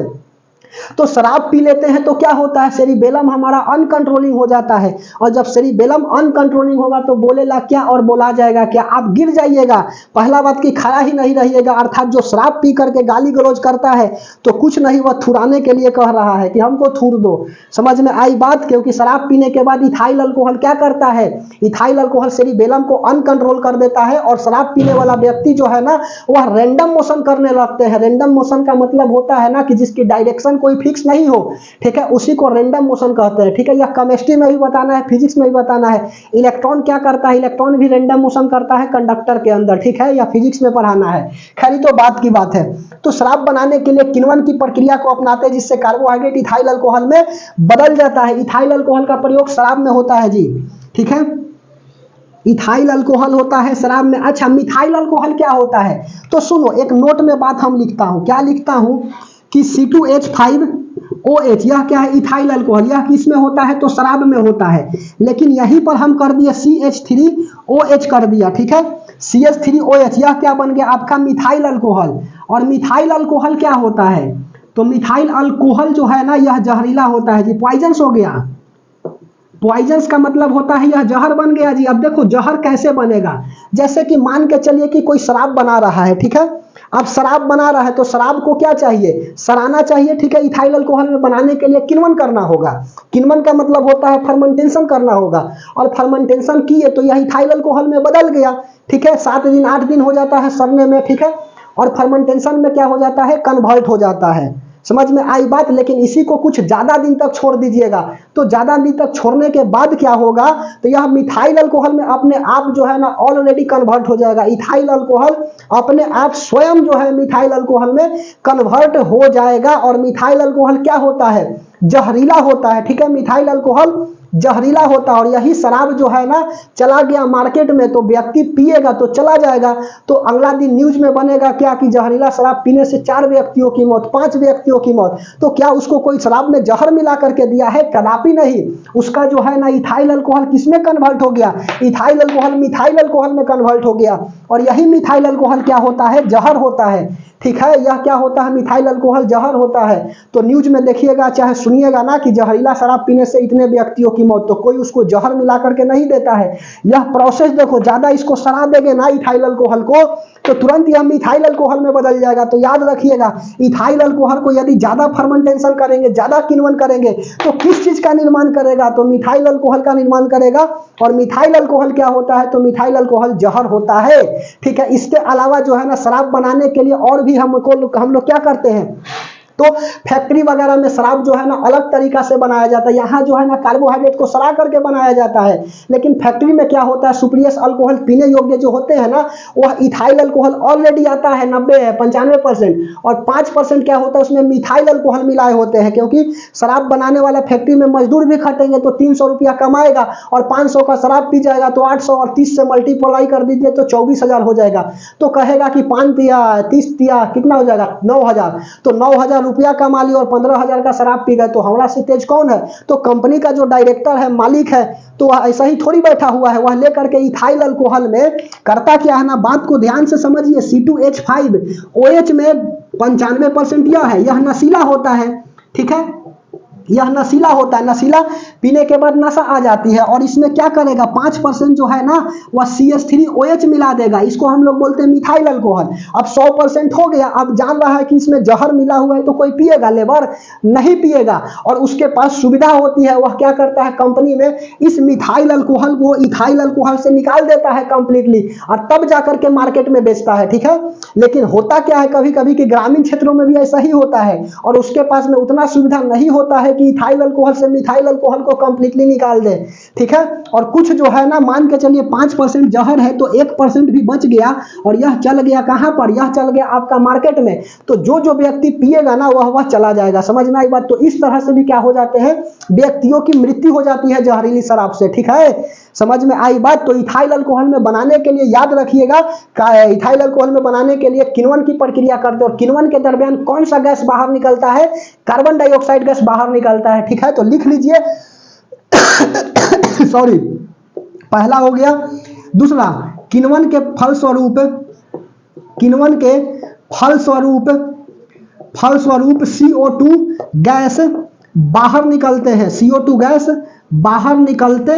तो शराब पी लेते हैं तो क्या होता है? सेरिबेलम हमारा अनकंट्रोलिंग हो जाता है। और जब सेरिबेलम अनकंट्रोलिंग होगा तो बोलेला क्या और बोला जाएगा क्या? आप गिर जाइएगा। पहला बात कि खड़ा ही नहीं रहिएगा। अर्थात जो शराब पी करके गाली गलौज करता है तो कुछ नहीं, वह थुराने के लिए कह रहा है कि हमको थूर दो। समझ में आई बात? क्योंकि शराब पीने के बाद इथाइल अल्कोहल क्या करता है? इथाइल अल्कोहल सेरिबेलम को अनकंट्रोल कर देता है और शराब पीने वाला व्यक्ति जो है ना वह रैंडम मोशन करने लगते हैं। रैंडम मोशन का मतलब होता है ना कि जिसकी डायरेक्शन कोई फिक्स नहीं हो। ठीक है, उसी को रैंडम मोशन कहते हैं। ठीक है, यह केमिस्ट्री में भी बताना है, फिजिक्स में भी बताना है। इलेक्ट्रॉन क्या करता है? इलेक्ट्रॉन भी रैंडम मोशन करता है कंडक्टर के अंदर। ठीक है, या फिजिक्स में पढ़ाना है। खैर तो बात की बात है। तो शराब बनाने के लिए किण्वन की प्रक्रिया को अपनाते हैं जिससे कार्बोहाइड्रेट इथाइल अल्कोहल में बदल जाता है। इथाइल अल्कोहल का प्रयोग शराब में होता है जी। ठीक है, इथाइल अल्कोहल होता है शराब में। अच्छा, मिथाइल अल्कोहल क्या होता है? तो सुनो, एक नोट में बात हम लिखता हूं। क्या लिखता हूं कि C2H5OH यह क्या है? Ethyl alcohol. यह किस में होता है? तो शराब में होता है। लेकिन यहीं पर हम कर दिए CH3OH कर दिया। ठीक है, CH3OH यह क्या बन गया? आपका मिथाइल अल्कोहल। और मिथाइल अल्कोहल क्या होता है? तो मिथाइल अल्कोहल जो है ना यह जहरीला होता है जी, पॉइजन्स हो गया। पॉइजन्स का मतलब होता है यह जहर बन गया जी। अब देखो जहर कैसे बनेगा? जैसे कि मान के चलिए कि कोई शराब बना रहा है। ठीक है, अब शराब बना रहा है तो शराब को क्या चाहिए? सड़ाना चाहिए। ठीक है, इथाइल अल्कोहल में बनाने के लिए किण्वन करना होगा। किण्वन का मतलब होता है फर्मेंटेशन करना होगा। और फर्मेंटेशन किए तो यह इथाइल अल्कोहल में बदल गया। ठीक है, 7 दिन 8 दिन हो जाता है सड़ने में। ठीक है, और फर्मेंटेशन में क्या हो जाता है? कन्वर्ट हो जाता है। समझ में आई बात? लेकिन इसी को कुछ ज्यादा दिन तक छोड़ दीजिएगा तो ज्यादा दिन तक छोड़ने के बाद क्या होगा? तो यह मिथाइल अल्कोहल में अपने आप जो है ना ऑलरेडी कन्वर्ट हो जाएगा। इथाइल अल्कोहल अपने आप स्वयं जो है मिथाइल अल्कोहल में कन्वर्ट हो जाएगा। और मिथाइल अल्कोहल क्या होता है? जहरीला होता है। ठीक है, मिथाइल अल्कोहल जहरीला होता है। और यही शराब जो है ना चला गया मार्केट में तो व्यक्ति पिएगा तो चला जाएगा। तो अगला दिन न्यूज में बनेगा क्या कि जहरीला शराब पीने से 4 व्यक्तियों की मौत, 5 व्यक्तियों की मौत। तो क्या उसको कोई शराब में जहर मिला करके दिया है? कदापि नहीं। उसका जो है ना इथाइल अल्कोहल किसमें कन्वर्ट हो गया? इथाइल अल्कोहल मिथाइल अल्कोहल में कन्वर्ट हो गया। और यही मिथाइल अल्कोहल क्या होता है, जहर होता है। ठीक है, यह क्या होता है, मिथाइल अल्कोहल जहर होता है। तो न्यूज में देखिएगा चाहे सुनिएगा ना कि जहरीला शराब पीने से इतने व्यक्तियों की मौत, तो कोई उसको जहर मिला करके नहीं देता है। यह प्रोसेस देखो, ज्यादा इसको सड़ा देंगे ना इथाइल अल्कोहल को, तो तुरंत यह मिथाइल अल्कोहल में बदल जाएगा। तो याद रखिएगा, इथाइल अल्कोहल को यदि ज्यादा फर्मेंटेशन करेंगे, ज्यादा किण्वन करेंगे, तो किस चीज का निर्माण करेगा, तो मिथाइल अल्कोहल का निर्माण करेगा। और मिथाइल अल्कोहल क्या होता है, तो मिथाइल अल्कोहल जहर होता है। ठीक है, इसके अलावा जो है ना शराब बनाने के लिए और भी हम लोग क्या करते हैं, तो फैक्ट्री वगैरह में शराब जो है ना अलग तरीका से बनाया जाता है। यहाँ जो है ना कार्बोहाइड्रेट को सड़ा करके बनाया जाता है, लेकिन फैक्ट्री में क्या होता है, सुपरियस अल्कोहल पीने योग्य जो होते हैं ना, वह इथाइल अल्कोहल ऑलरेडी आता है 95% और 5% क्या होता है उसमें मिथाइल अल्कोहल मिलाए होते हैं। क्योंकि शराब बनाने वाला फैक्ट्री में मजदूर भी खटेंगे तो 300 रुपया कमाएगा, और 500 का शराब पी जाएगा तो 800 और 30 से मल्टीप्लाई कर दीजिए तो 24,000 हो जाएगा। तो कहेगा कि 5 पिया 30 पिया कितना हो जाएगा, 9,000। तो 9,000 रुपया कमा ली और 15,000 का शराब पी गए, तो हमारा से तेज कौन है, तो कंपनी का जो डायरेक्टर है, मालिक है, तो वह ऐसा ही थोड़ी बैठा हुआ है। वह लेकर के इथाइल अल्कोहल में करता क्या है ना, बात को ध्यान से समझिए। C2H5OH में 95% यह है, यह नशीला होता है। ठीक है, यह नशीला होता है, नशीला पीने के बाद नशा आ जाती है। और इसमें क्या करेगा, 5% जो है ना वह CH3OH मिला देगा, इसको हम लोग बोलते हैं मिथाइल अल्कोहल। अब 100% हो गया, अब जान रहा है कि इसमें जहर मिला हुआ है, तो कोई पिएगा, लेबर नहीं पिएगा। और उसके पास सुविधा होती है, वह क्या करता है, कंपनी में इस मिथाइल अल्कोहल को इथाइल अल्कोहल से निकाल देता है कंप्लीटली, और तब जाकर के मार्केट में बेचता है। ठीक है, लेकिन होता क्या है कभी कभी कि ग्रामीण क्षेत्रों में भी ऐसा ही होता है, और उसके पास में उतना सुविधा नहीं होता है कि इथाइल अल्कोहल से मिथाइल अल्कोहल को कंप्लीटली निकाल दे। ठीक है, और कुछ जो है ना, मान के चलिए 5% जहर है, तो 1% भी बच गया, और यह चल गया कहां पर, यह चल गया आपका मार्केट में। तो जो व्यक्ति पिएगा ना वह चला जाएगा। समझ में आई बात। तो इस तरह से भी क्या हो जाते हैं, व्यक्तियों की मृत्यु हो जाती है जहरीली शराब से। ठीक है, समझ में आई बात। तो इथाइल अल्कोहल में बनाने के लिए याद रखिएगा, इथाइल अल्कोहल में बनाने के लिए किण्वन की प्रक्रिया करते हैं, और किण्वन के दरमियान कौन सा गैस बाहर निकलता है, कार्बन डाइऑक्साइड गैस बाहर निकलता है। ठीक है, तो लिख लीजिए सॉरी, पहला हो गया। दूसरा, किण्वन के फलस्वरूप CO2 गैस बाहर निकलते हैं, CO2 गैस बाहर निकलते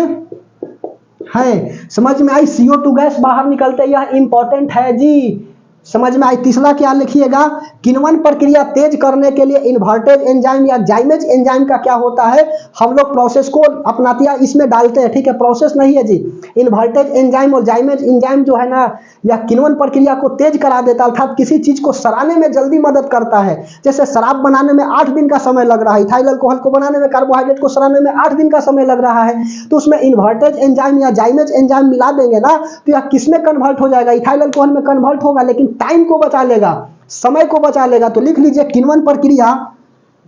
हैं। समझ में आई, CO2 गैस बाहर निकलते, यह इंपॉर्टेंट है जी। समझ में आई। तीसरा क्या लिखिएगा, किण्वन प्रक्रिया तेज करने के लिए इन्वर्टेज एंजाइम या जाइमेज एंजाइम का क्या होता है, हम लोग प्रोसेस को अपनाते हैं, इसमें डालते हैं। ठीक है, प्रोसेस नहीं है जी। इन्वर्टेज एंजाइम और जाइमेज एंजाइम जो है ना, यह किण्वन प्रक्रिया को तेज करा देता है, अर्थात किसी चीज को सड़ाने में जल्दी मदद करता है। जैसे शराब बनाने में 8 दिन का समय लग रहा है, इथाइल अल्कोहल को बनाने में, कार्बोहाइड्रेट को सड़ाने में 8 दिन का समय लग रहा है, तो उसमें इन्वर्टेज एंजाइम या जाइमेज एंजाइम मिला देंगे ना, तो यह किसमें कन्वर्ट हो जाएगा, इथाइल अल्कोहल में कन्वर्ट होगा, लेकिन टाइम को बचा लेगा, समय को बचा लेगा। तो लिख लीजिए, किण्वन प्रक्रिया,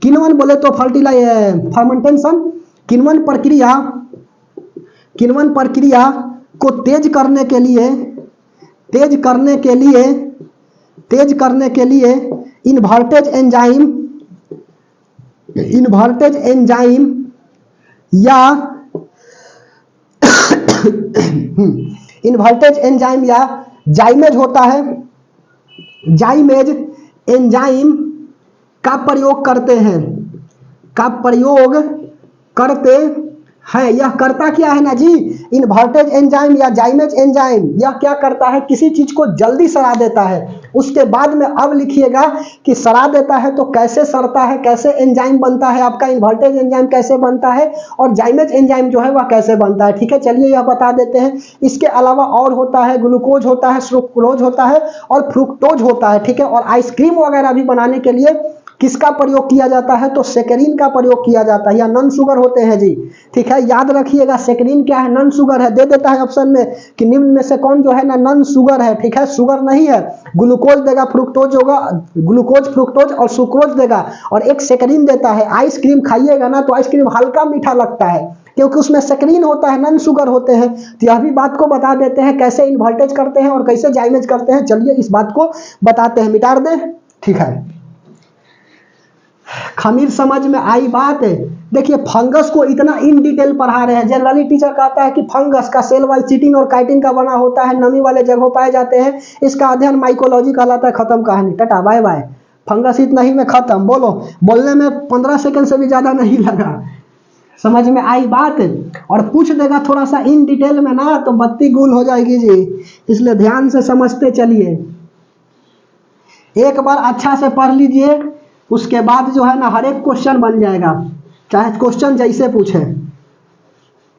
किण्वन बोले तो फर्मेंटेशन, किण्वन प्रक्रिया को तेज करने के लिए इन्वर्टेज एंजाइम या जाइमेज होता है, जाइमेज एंजाइम का प्रयोग करते हैं, यह करता क्या है ना जी, इन्वर्टेज एंजाइम या जाइमेज एंजाइम, यह क्या करता है, किसी चीज को जल्दी सड़ा देता है। उसके बाद में अब लिखिएगा कि सड़ा देता है तो कैसे सड़ता है, कैसे एंजाइम बनता है, आपका इन्वर्टेज एंजाइम कैसे बनता है, और जाइमेज एंजाइम जो है वह कैसे बनता है। ठीक है, चलिए यह बता देते हैं। इसके अलावा और होता है, ग्लूकोज होता है, सुक्रोज होता है, और फ्रुक्टोज होता है। ठीक है, और आइसक्रीम वगैरह भी बनाने के लिए किसका प्रयोग किया जाता है, तो सेक्रीन का प्रयोग किया जाता है, या नॉन शुगर होते हैं जी। ठीक है, याद रखिएगा, सेक्रीन क्या है, नॉन शुगर है। दे देता है ऑप्शन में कि निम्न में से कौन जो है ना नॉन शुगर है। ठीक है, शुगर नहीं है, ग्लूकोज देगा, फ्रुक्टोज होगा, ग्लूकोज फ्रुक्टोज और सुक्रोज देगा, और एक सेक्रीन देता है। आइसक्रीम खाइएगा ना तो आइसक्रीम हल्का मीठा लगता है, क्योंकि उसमें सेक्रीन होता है, नॉन शुगर होते हैं। तो यह भी बात को बता देते हैं कैसे इन्वर्टेज करते हैं और कैसे जाइमेज करते हैं। चलिए इस बात को बताते हैं, मिटा दें। ठीक है, खमीर समझ में आई बात है। देखिए फंगस को इतना इन डिटेल पढ़ा रहे हैं। जनरली टीचर कहता है कि फंगस का सेल वॉल चिटिन और काइटिन का बना होता है, नमी वाले जगहों पाए जाते हैं, इसका अध्ययन माइकोलॉजी कहलाता है। खत्म कहानी, टाटा बाय बाय। फंगस इतना ही में खत्म। बोलो, बोलने में 15 सेकंड से भी ज्यादा नहीं लगा। समझ में आई बात। और पूछ देगा थोड़ा सा इन डिटेल में ना तो बत्ती गुल हो जाएगी जी, इसलिए ध्यान से समझते चलिए। एक बार अच्छा से पढ़ लीजिए, उसके बाद जो है ना हर एक क्वेश्चन बन जाएगा, चाहे क्वेश्चन जैसे पूछे।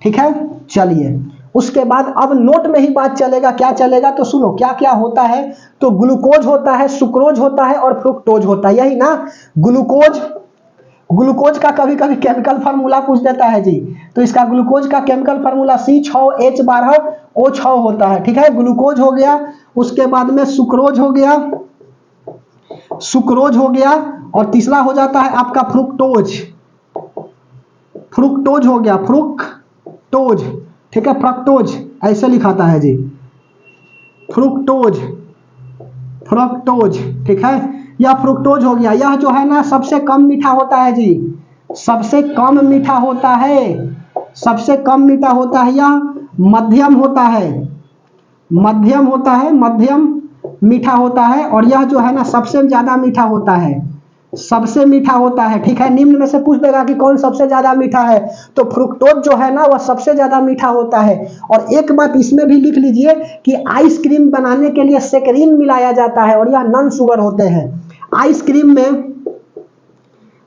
ठीक है, चलिए उसके बाद अब नोट में ही बात चलेगा। क्या चलेगा तो सुनो, क्या क्या होता है। तो ग्लूकोज होता है, सुक्रोज होता है और फ्रुक्टोज होता है, यही ना। ग्लूकोज, ग्लूकोज का कभी कभी केमिकल फार्मूला पूछ देता है जी। तो इसका ग्लूकोज का केमिकल फार्मूला C6H12O6 होता है। ठीक है, ग्लूकोज हो गया। उसके बाद में सुक्रोज हो गया, सुक्रोज हो गया। और तीसरा हो जाता है आपका फ्रुक्टोज, फ्रुक्टोज हो गया, फ्रुक्टोज। ठीक है, फ्रक्टोज ऐसे लिखाता है जी, फ्रुक्टोज, फ्रक्टोज। ठीक है, यह फ्रुक्टोज हो गया। यह जो है ना सबसे कम मीठा होता है जी, सबसे कम मीठा होता है, सबसे कम मीठा होता है। यह मध्यम होता है, मध्यम होता है, मध्यम मीठा होता है। और यह जो है ना सबसे ज्यादा मीठा होता है, सबसे मीठा होता है। ठीक है, निम्न में से पूछ देगा कि कौन सबसे ज्यादा मीठा है, तो फ्रुक्टोज जो है ना वह सबसे ज्यादा मीठा होता है। और एक बात इसमें भी लिख लीजिए कि आइसक्रीम बनाने के लिए सेक्रीन मिलाया जाता है और यह नॉन शुगर होते हैं। आइसक्रीम में,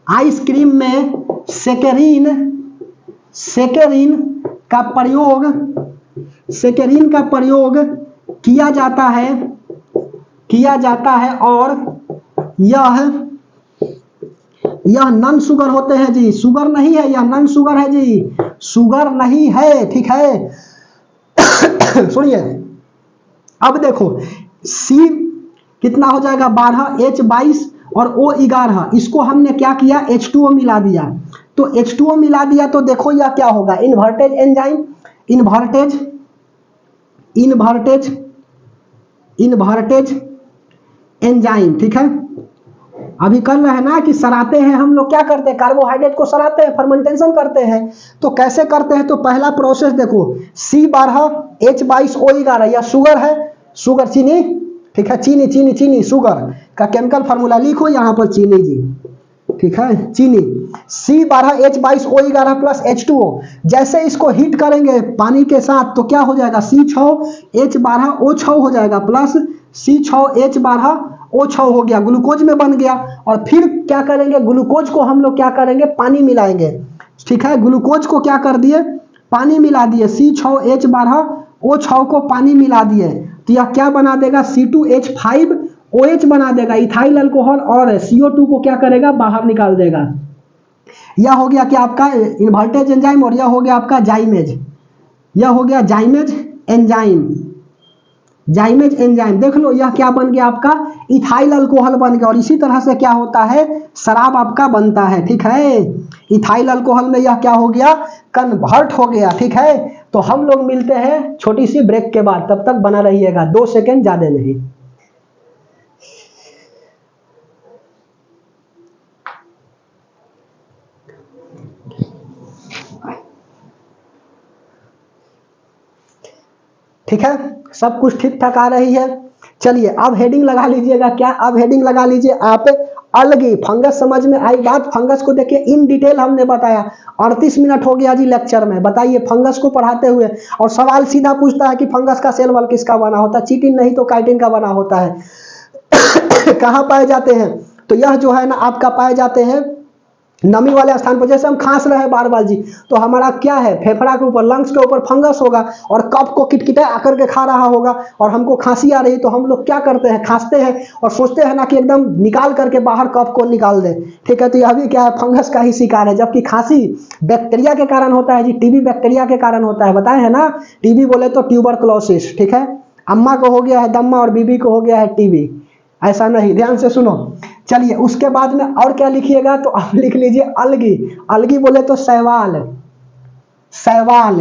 आइसक्रीम में सेक्रीन, सेक्रीन का प्रयोग, सेक्रीन का प्रयोग किया जाता है, किया जाता है। और यह नॉन शुगर होते हैं जी, शुगर नहीं है, यह नॉन शुगर है जी, शुगर नहीं है। ठीक है, सुनिए अब देखो, C कितना हो जाएगा 12, H22 और O11, इसको हमने क्या किया H2O मिला दिया। तो H2O मिला दिया तो देखो यह क्या होगा, invertase enzyme, invertase, invertase, invertase enzyme. ठीक है, अभी कर रहे हैं ना कि सराते हैं हम लोग, क्या करते हैं कार्बोहाइड्रेट को सराते हैं, फर्मेंटेशन करते हैं। तो कैसे करते हैं, तो पहला प्रोसेस देखो, C12 H22 O11, यह शुगर है, शुगर चीनी। ठीक है, चीनी, चीनी, चीनी, शुगर का केमिकल फार्मूला लिखो यहाँ पर, चीनी जी। ठीक है, चीनी, C12 H22 O11 plus H2O। जैसे इसको हीट करेंगे पानी के साथ तो क्या हो जाएगा, C6H12O6 हो जाएगा, प्लस C6H12O6 हो गया, ग्लूकोज में बन गया। और फिर क्या करेंगे, ग्लूकोज को हम लोग क्या करेंगे, पानी मिलाएंगे। ठीक है, ग्लूकोज को क्या कर दिए, पानी मिला दिए, C6H12O6 को पानी मिला दिए। तो यह क्या बना देगा, C2H5OH बना देगा, इथाइल अल्कोहल। और CO2 को क्या करेगा, बाहर निकाल देगा। यह हो गया क्या आपका इन्वर्टेज एंजाइम, और यह हो गया आपका जाइमेज, यह हो गया जाइमेज एंजाइम, जाइमेज एंजाइम। देख लो यह क्या बन गया आपका, इथाइल अल्कोहल बन गया। और इसी तरह से क्या होता है, शराब आपका बनता है। ठीक है, इथाइल अल्कोहल में यह क्या हो गया, कन्वर्ट हो गया। ठीक है, तो हम लोग मिलते हैं छोटी सी ब्रेक के बाद, तब तक बना रहिएगा, 2 सेकेंड ज्यादा नहीं। ठीक है, सब कुछ ठीक ठाक आ रही है। चलिए अब हेडिंग लगा लीजिएगा, क्या, अब हेडिंग लगा लीजिए आप, अलगी। फंगस समझ में आई बात। फंगस को देखिए इन डिटेल हमने बताया, 38 मिनट हो गया जी लेक्चर में। बताइए फंगस को पढ़ाते हुए, और सवाल सीधा पूछता है कि फंगस का सेल वॉल किसका बना होता है, चिटिन नहीं तो काइटिन का बना होता है। कहाँ पाए जाते हैं, तो यह जो है ना आपका पाए जाते हैं नमी वाले स्थान पर। जैसे हम खांस रहे हैं बार बार जी, तो हमारा क्या है, फेफड़ा के ऊपर, लंग्स के ऊपर फंगस होगा, और कफ को किटकिटा आकर के खा रहा होगा, और हमको खांसी आ रही, तो हम लोग क्या करते हैं, खांसते हैं और सोचते हैं ना कि एकदम निकाल करके बाहर कफ को निकाल दे। ठीक है, तो यह भी क्या है, फंगस का ही शिकार है। जबकि खांसी बैक्टीरिया के कारण होता है जी, टीबी बैक्टीरिया के कारण होता है, बताए है ना। टीबी बोले तो ट्यूबरकुलोसिस। ठीक है, अम्मा को हो गया है दम्मा और बीबी को हो गया है टीबी, ऐसा नहीं, ध्यान से सुनो। चलिए उसके बाद में और क्या लिखिएगा, तो आप लिख लीजिए अलगी। अलगी बोले तो शैवाल, शैवाल,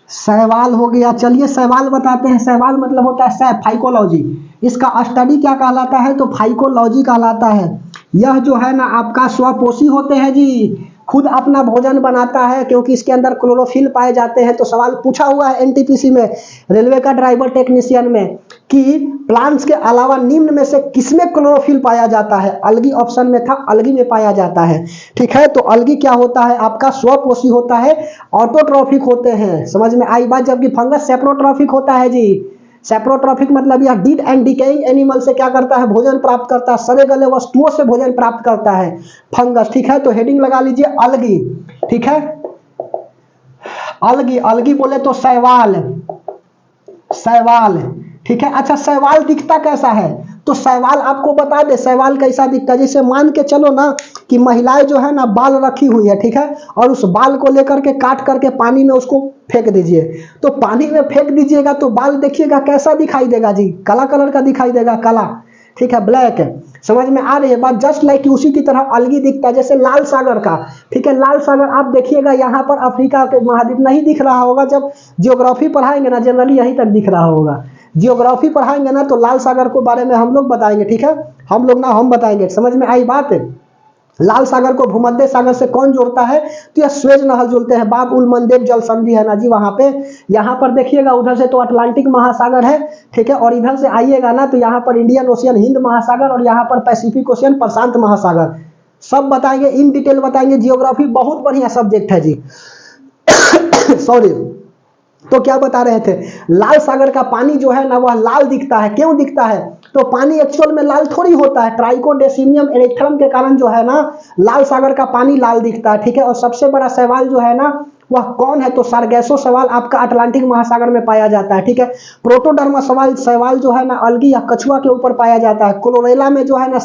शैवाल हो गया। चलिए शैवाल बताते हैं। शैवाल मतलब होता है सै फाइकोलॉजी। इसका स्टडी क्या कहलाता है? तो फाइकोलॉजी कहलाता है। यह जो है ना आपका स्वपोषी होते हैं जी, खुद अपना भोजन बनाता है क्योंकि इसके अंदर क्लोरोफिल पाए जाते हैं। तो सवाल पूछा हुआ है एनटीपीसी में, रेलवे का ड्राइवर टेक्नीशियन में, कि प्लांट्स के अलावा निम्न में से किसमें क्लोरोफिल पाया जाता है? अलगी ऑप्शन में था, अलगी में पाया जाता है। ठीक है, तो अलगी क्या होता है आपका? स्वपोषी होता है, ऑटोट्रॉफिक होते हैं। समझ में आई बात? जबकि फंगस सेप्रोट्रॉफिक होता है जी। सेप्रोट्रॉफिक मतलब यह डीड एंड डिकेइंग एनिमल से क्या करता है? भोजन प्राप्त करता है, सड़े गले वस्तुओं से भोजन प्राप्त करता है फंगस। ठीक है, तो हेडिंग लगा लीजिए अलगी। ठीक है, अलगी, अलगी बोले तो शैवाल, शैवाल। ठीक है, अच्छा शैवाल दिखता कैसा है? तो शैवाल आपको बता दे शैवाल कैसा दिखता है। जैसे मान के चलो ना कि महिलाएं जो है ना बाल रखी हुई है, ठीक है, और उस बाल को लेकर के काट करके पानी में उसको फेंक दीजिए। तो पानी में फेंक दीजिएगा तो बाल देखिएगा कैसा दिखाई देगा जी? काला कलर का दिखाई देगा, काला। ठीक है, ब्लैक। समझ में आ रही है बात? जस्ट लाइक उसी की तरह अलगी दिखता है, जैसे लाल सागर का। ठीक है, लाल सागर आप देखिएगा यहाँ पर अफ्रीका के महाद्वीप नहीं दिख रहा होगा। जब जियोग्राफी पढ़ाएंगे ना जनरली यहीं तक दिख रहा होगा। जियोग्राफी पढ़ाएंगे ना तो लाल सागर के बारे में हम लोग बताएंगे। ठीक है, हम लोग ना हम बताएंगे। समझ में आई बात? लाल सागर को भूमध्य सागर से कौन जोड़ता है? तो यह स्वेज नहर जोड़ते हैं। बाब उल मंदेब जल संधि है ना जी वहां पे। यहाँ पर देखिएगा उधर से तो अटलांटिक महासागर है। ठीक है, और इधर से आइएगा ना तो यहाँ पर इंडियन ओशियन, हिंद महासागर, और यहाँ पर पैसिफिक ओशियन, प्रशांत महासागर। सब बताएंगे, इन डिटेल बताएंगे। जियोग्राफी बहुत बढ़िया सब्जेक्ट है जी। सॉरी, तो क्या बता रहे थे? लाल सागर का पानी जो है ना वह लाल दिखता है। क्यों दिखता है? तो पानी एक्चुअल में लाल थोड़ी होता है, ट्राइकोडेसिमियम एरेथ्रम के कारण जो है ना लाल सागर का पानी लाल दिखता है। ठीक है, और सबसे बड़ा शैवाल जो है ना वह कौन है? तो सारगैसो शैवाल आपका अटलांटिक महासागर में पाया जाता है। ठीक है, प्रोटोडर्मा शैवाल जो है ना अलगी या कछुआ के ऊपर पाया जाता है। क्लोरेला में जो है ना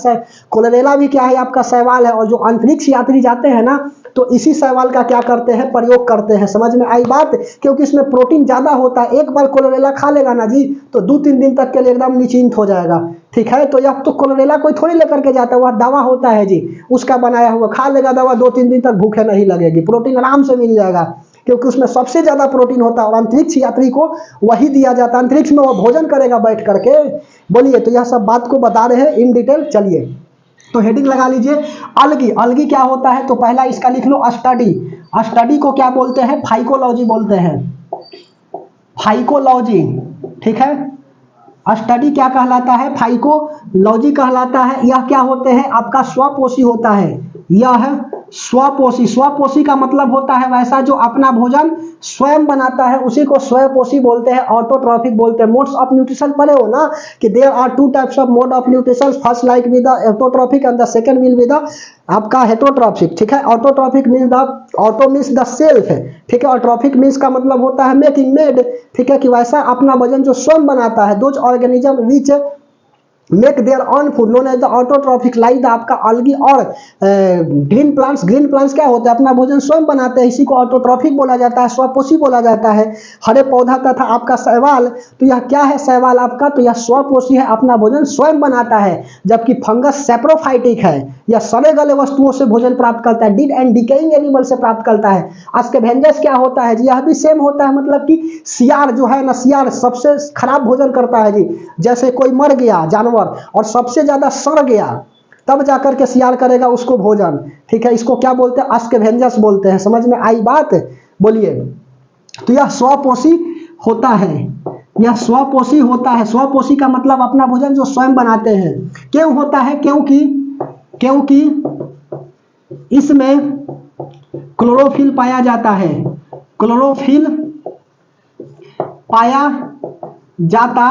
क्लोरेला भी क्या है आपका शैवाल है। और जो अंतरिक्ष यात्री जाते हैं ना तो इसी शैवाल का क्या करते हैं? प्रयोग करते हैं। समझ में आई बात? क्योंकि इसमें प्रोटीन ज्यादा होता है। एक बार क्लोरेला खा लेगा ना जी तो 2-3 दिन तक के लिए एकदम निश्चिंत हो जाएगा। ठीक है, तो यह तो क्लोरेला कोई थोड़ी लेकर के जाता है, वह दवा होता है जी, उसका बनाया हुआ। खा लेगा दवा, 2-3 दिन तक भूखे नहीं लगेगी, प्रोटीन आराम से मिल जाएगा क्योंकि उसमें सबसे ज्यादा प्रोटीन होता है। और अंतरिक्ष यात्री को वही दिया जाता है, अंतरिक्ष में वह भोजन करेगा बैठ करके। बोलिए, तो यह सब बात को बता रहे हैं इन डिटेल। चलिए तो हेडिंग लगा लीजिए अलगी। अलगी क्या होता है? तो पहला इसका लिख लो स्टडी। स्टडी को क्या बोलते हैं? फाइकोलॉजी बोलते हैं, फाइकोलॉजी। ठीक है, स्टडी क्या कहलाता है? फाइकोलॉजी कहलाता है। यह क्या होते हैं? आपका स्वपोषी होता है। यह स्वपोषी, स्वपोषी का मतलब होता है वैसा जो अपना भोजन स्वयं बनाता है, उसी को स्वपोषी बोलते हैं, ऑटोट्रॉफिक बोलते हैं। मोड्स ऑफ न्यूट्रिशन पढ़े हो ना कि there are 2 types of mode of nutrition, first like with the autotrophic and the second will with the आपका हेटरोट्रॉफिक। ठीक है, autotrophic means the auto means the self है। ठीक है, और ट्रॉफिक मीन्स का मतलब होता है मेकिंग, मेड। ठीक है, कि वैसा अपना वजन जो स्वयं बनाता है। Those organism which make their own food known as the autotrophic like the आपका अलगी और ग्रीन प्लांट्स। ग्रीन प्लांट्स क्या होता है? अपना भोजन स्वयं बनाते हैं, इसी को ऑटोट्रॉफिक बोला जाता है, स्वपोषी बोला जाता है। हरे पौधा तथा आपका शैवाल, तो यह क्या है? शैवाल आपका तो यह स्वपोषी है, अपना भोजन स्वयं बनाता है। जबकि फंगस सेप्रोफाइटिक है, यह सड़े गले वस्तुओं से भोजन प्राप्त करता है, डिड एंड डिकेइंग एनिमल से प्राप्त करता है। अस्केवेंजस क्या होता है जी? यह भी सेम होता है, मतलब कि सियार जो है ना, सियार सबसे खराब भोजन करता है जी। जैसे कोई मर गया जानवर और सबसे ज्यादा सड़ गया तब जाकर के सियार करेगा उसको भोजन। ठीक है, इसको क्या बोलते हैं? अस्केवेंजस बोलते हैं। समझ में आई बात? बोलिए, तो यह स्वपोषी होता है, यह स्वपोषी होता है। स्वपोषी का मतलब अपना भोजन जो स्वयं बनाते हैं। क्यों होता है? क्योंकि इसमें क्लोरोफिल पाया जाता है, क्लोरोफिल पाया जाता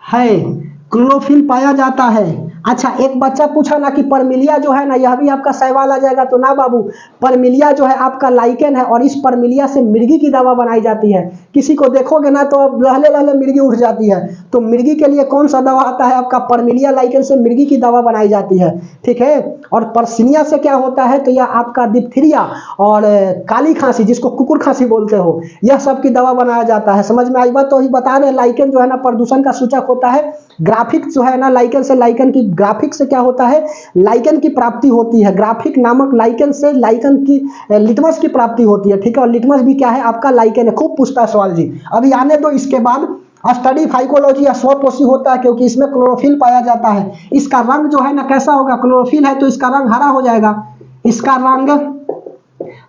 है, क्लोरोफिल पाया जाता है। अच्छा, एक बच्चा पूछा ना कि परमिलिया जो है ना यह भी आपका शैवाल आ जाएगा। तो ना बाबू, परमिलिया जो है आपका लाइकेन है और इस परमिलिया से मिर्गी की दवा बनाई जाती है। किसी को देखोगे ना तो लहले लहले मिर्गी उठ जाती है, तो मिर्गी के लिए कौन सा दवा आता है? आपका परमिलिया लाइकेन से मिर्गी की दवा बनाई जाती है। ठीक है, और पर्सिनिया से क्या होता है? तो यह आपका डिप्थीरिया और काली खांसी, जिसको कुकुर खांसी बोलते हो, यह सब की दवा बनाया जाता है। समझ में आई बात? तो ही बता रहे लाइकेन जो है ना प्रदूषण का सूचक होता है, ग्राफिक जो है ना लाइकेन से, लाइकेन की ग्राफिक से क्या होता है, लाइकेन की प्राप्ति होती है। ग्राफिक नामक लाइकेन से लाइकेन की लिटमस की प्राप्ति होती है, ठीक है। और लिटमस भी क्या है आपका, लाइकेन है। खूब पूछता है सवाल जी, अभी आने दो। इसके बाद स्टडी फाइकोलॉजी या स्वपोषी होता है, क्योंकि इसमें क्लोरोफिल पाया जाता है। इसका रंग जो है ना कैसा होगा, क्लोरोफिल है तो इसका रंग हरा हो जाएगा, इसका रंग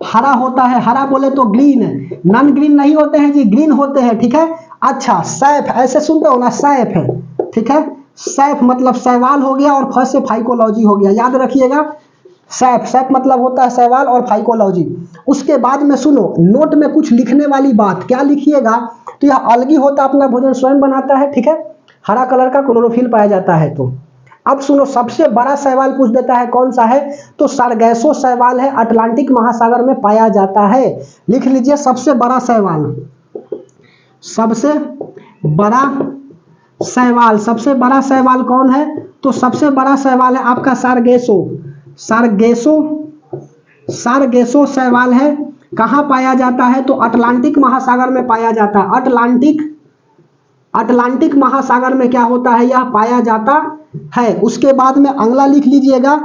हरा होता है। हरा बोले तो ग्रीन, नॉन ग्रीन नहीं होते हैं जी, ग्रीन होते हैं, ठीक है। अच्छा, सैफ, ऐसे सुनते हो ना, सैफ है, ठीक है। सैफ मतलब शैवाल हो गया, और फ से फाइकोलॉजी हो गया, याद रखिएगा। सैफ, सैफ मतलब होता है शैवाल और फाइकोलॉजी। उसके बाद में सुनो, नोट में कुछ लिखने वाली बात, क्या लिखिएगा, तो यह अलगी होता अपना भोजन स्वयं बनाता है, ठीक है। हरा कलर का क्लोरोफिल पाया जाता है। तो अब सुनो, सबसे बड़ा शैवाल पूछ देता है, कौन सा है, तो सारगैसो शैवाल है, अटलांटिक महासागर में पाया जाता है। लिख लीजिए, सबसे बड़ा शैवाल, सबसे बड़ा शैवाल, सबसे बड़ा शैवाल कौन है, तो सबसे बड़ा शैवाल है आपका सारगेसो, सारगेसो, सारगेसो शैवाल है। कहाँ पाया जाता है, तो अटलांटिक महासागर में पाया जाता है। अटलांटिक महासागर में क्या होता है, यह पाया जाता है। उसके बाद में अगला लिख लीजिएगा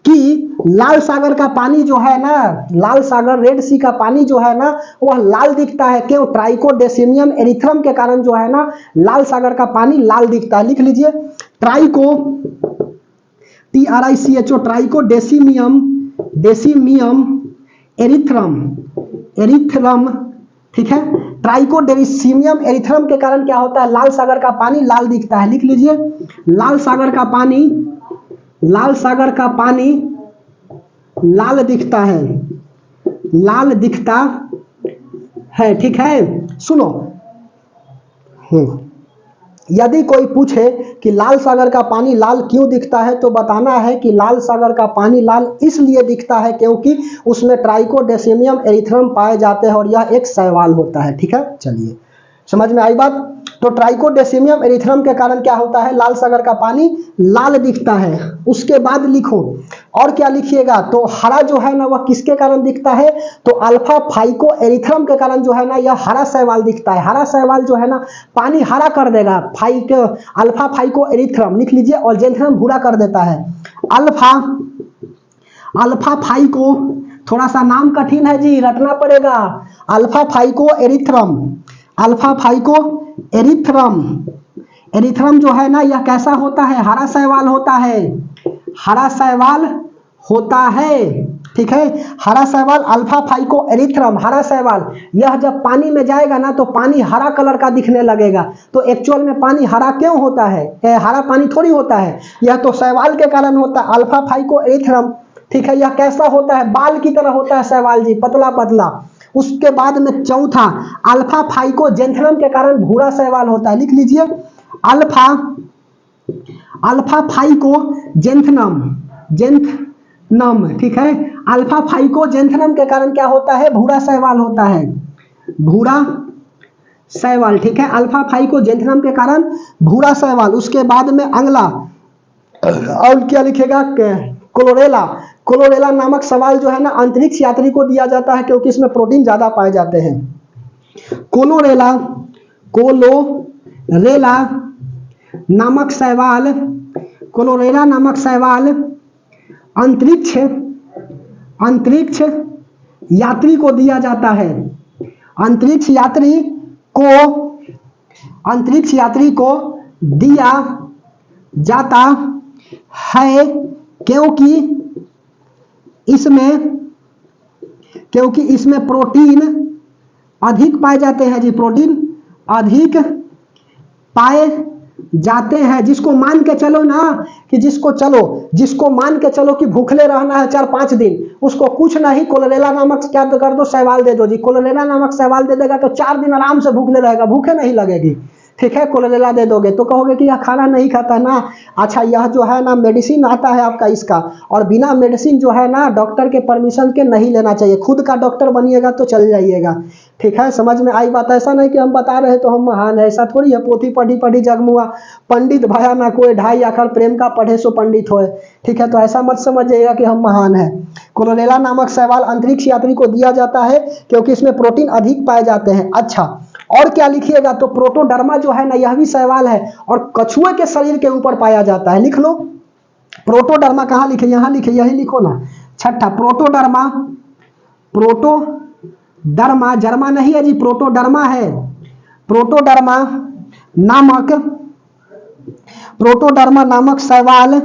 कि लाल सागर का पानी जो है ना, लाल सागर, रेड सी का पानी जो है ना, वह लाल दिखता है, क्यों, ट्राइकोडेसिमियम एरिथ्रम के कारण जो है ना, लाल सागर का पानी लाल दिखता है। लिख लीजिए, ट्राइको, TRICHO, ट्राइकोडेसिमियम, डेसिमियम एरिथ्रम, एरिथ्रम, ठीक है। ट्राइकोडेसिमियम एरिथ्रम के कारण क्या होता है, लाल सागर का पानी लाल दिखता है। लिख लीजिए, लाल सागर का पानी, लाल सागर का पानी लाल दिखता है, लाल दिखता है, ठीक है। सुनो, यदि कोई पूछे कि लाल सागर का पानी लाल क्यों दिखता है, तो बताना है कि लाल सागर का पानी लाल इसलिए दिखता है क्योंकि उसमें ट्राइकोडेसिमियम एरिथ्रम पाए जाते हैं, और यह एक शैवाल होता है, ठीक है। चलिए, समझ में आई बात। तो ट्राइकोडेसिमियम एरिथ्रम के कारण क्या होता है, लाल सागर का पानी लाल दिखता है। उसके बाद लिखो, और क्या लिखिएगा, तो हरा जो है ना, वह किसके कारण दिखता है, तो अल्फा फाइको एरिथ्रम के कारण जो है ना, यह हरा शैवाल दिखता है। हरा शैवाल जो है ना, पानी हरा कर देगा, अल्फा फाइको एरिथ्रम लिख लीजिए, और जेंथ्रम भूरा कर देता है। अल्फा फाइको, थोड़ा सा नाम कठिन है जी, रटना पड़ेगा। अल्फा फाइको एरिथ्रम, अल्फा फाइको एरिथ्रम, एरिथ्रम जो है ना, यह कैसा होता है, हरा शैवाल होता है, हरा शैवाल होता है, ठीक है। हरा शैवाल, अल्फा फाइको एरिथ्रम, हरा शैवाल, यह जब पानी में जाएगा ना, तो पानी हरा कलर का दिखने लगेगा। तो एक्चुअल में पानी हरा क्यों होता है, हरा पानी थोड़ी होता है, यह तो शैवाल के कारण होता है, अल्फा फाइको एरिथ्रम, ठीक है। यह कैसा होता है, बाल की तरह होता है शैवाल जी, पतला पतला। उसके बाद में चौथा, अल्फा फाइको जेंथ्रम के कारण भूरा शैवाल होता है। लिख लीजिए, अल्फा फाइको जेंथ्रम, जेंथ्रम, ठीक है। अल्फा फाइको जेंथ्रम के कारण क्या होता है, भूरा शैवाल होता है, भूरा शैवाल, ठीक है। अल्फा फाइको जेंथ्रम के कारण भूरा शैवाल। उसके बाद में अगला, और क्या लिखेगा, क्लोरेला, क्लोरेला नामक सवाल जो है ना, अंतरिक्ष यात्री को दिया जाता है, क्योंकि इसमें प्रोटीन ज्यादा पाए जाते हैं। क्लोरेला, क्लोरेला नामक शैवाल, क्लोरेला नामक शैवाल अंतरिक्ष, अंतरिक्ष यात्री को दिया जाता है, अंतरिक्ष यात्री को, अंतरिक्ष यात्री को दिया जाता है, क्योंकि इसमें प्रोटीन अधिक पाए जाते हैं जी, प्रोटीन अधिक पाए जाते हैं। जिसको मान के चलो ना, कि जिसको मान के चलो कि भूखले रहना है 4-5 दिन, उसको कुछ नहीं, क्लोरेला नामक क्या कर दो, शैवाल दे दो जी। क्लोरेला नामक शैवाल दे देगा तो 4 दिन आराम से भूखले रहेगा, भूखे नहीं लगेगी, ठीक है। क्लोरेला दे दोगे तो कहोगे कि यह खाना नहीं खाता ना। अच्छा, यह जो है ना मेडिसिन आता है आपका इसका, और बिना मेडिसिन जो है ना, डॉक्टर के परमिशन के नहीं लेना चाहिए, खुद का डॉक्टर बनिएगा तो चल जाइएगा, ठीक है। समझ में आई बात। ऐसा नहीं कि हम बता रहे तो हम महान है, ऐसा थोड़ी है। पोथी पढ़ी पढ़ी जगमुआ, पंडित भया ना कोई, 2.5 अखर प्रेम का पढ़े सो पंडित होए, ठीक है। तो ऐसा मत समझिएगा कि हम महान है। क्लोरेला नामक शैवाल अंतरिक्ष यात्री को दिया जाता है, क्योंकि इसमें प्रोटीन अधिक पाए जाते हैं। अच्छा, और क्या लिखिएगा, तो प्रोटोडर्मा जो है ना यह भी शैवाल है और कछुए के शरीर के ऊपर पाया जाता है। लिख लो प्रोटोडर्मा, कहाँ लिखे, यहाँ लिखे, यही लिखो ना। छठा प्रोटोडर्मा, प्रोटोडर्मा जर्मा नहीं है जी, प्रोटोडर्मा है। प्रोटोडर्मा नामक, प्रोटोडर्मा नामक शैवाल,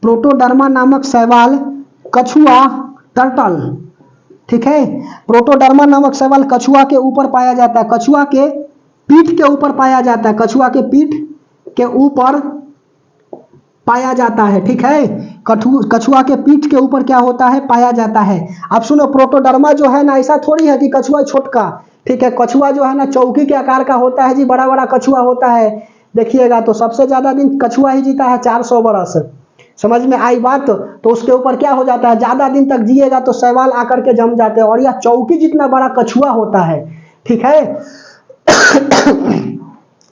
प्रोटोडर्मा नामक शैवाल कछुआ, टर्टल, ठीक है। प्रोटोडर्मा नामक शैवाल कछुआ के ऊपर पाया जाता है, कछुआ के पीठ के ऊपर पाया जाता है, कछुआ के पीठ के ऊपर पाया जाता है, ठीक है। कछुआ के पीठ के ऊपर क्या होता है, पाया जाता है। अब सुनो, प्रोटोडर्मा जो है ना ऐसा थोड़ी है कि कछुआ छोटका, ठीक है। कछुआ जो है ना चौकी के आकार का होता है जी, बड़ा बड़ा कछुआ होता है। देखिएगा तो सबसे ज्यादा दिन कछुआ ही जीता है, 400 बरस। समझ में आई बात। तो उसके ऊपर क्या हो जाता है, ज्यादा दिन तक जिएगा तो शैवाल आकर के जम जाते हैं, और यह चौकी जितना बड़ा कछुआ होता है, ठीक है।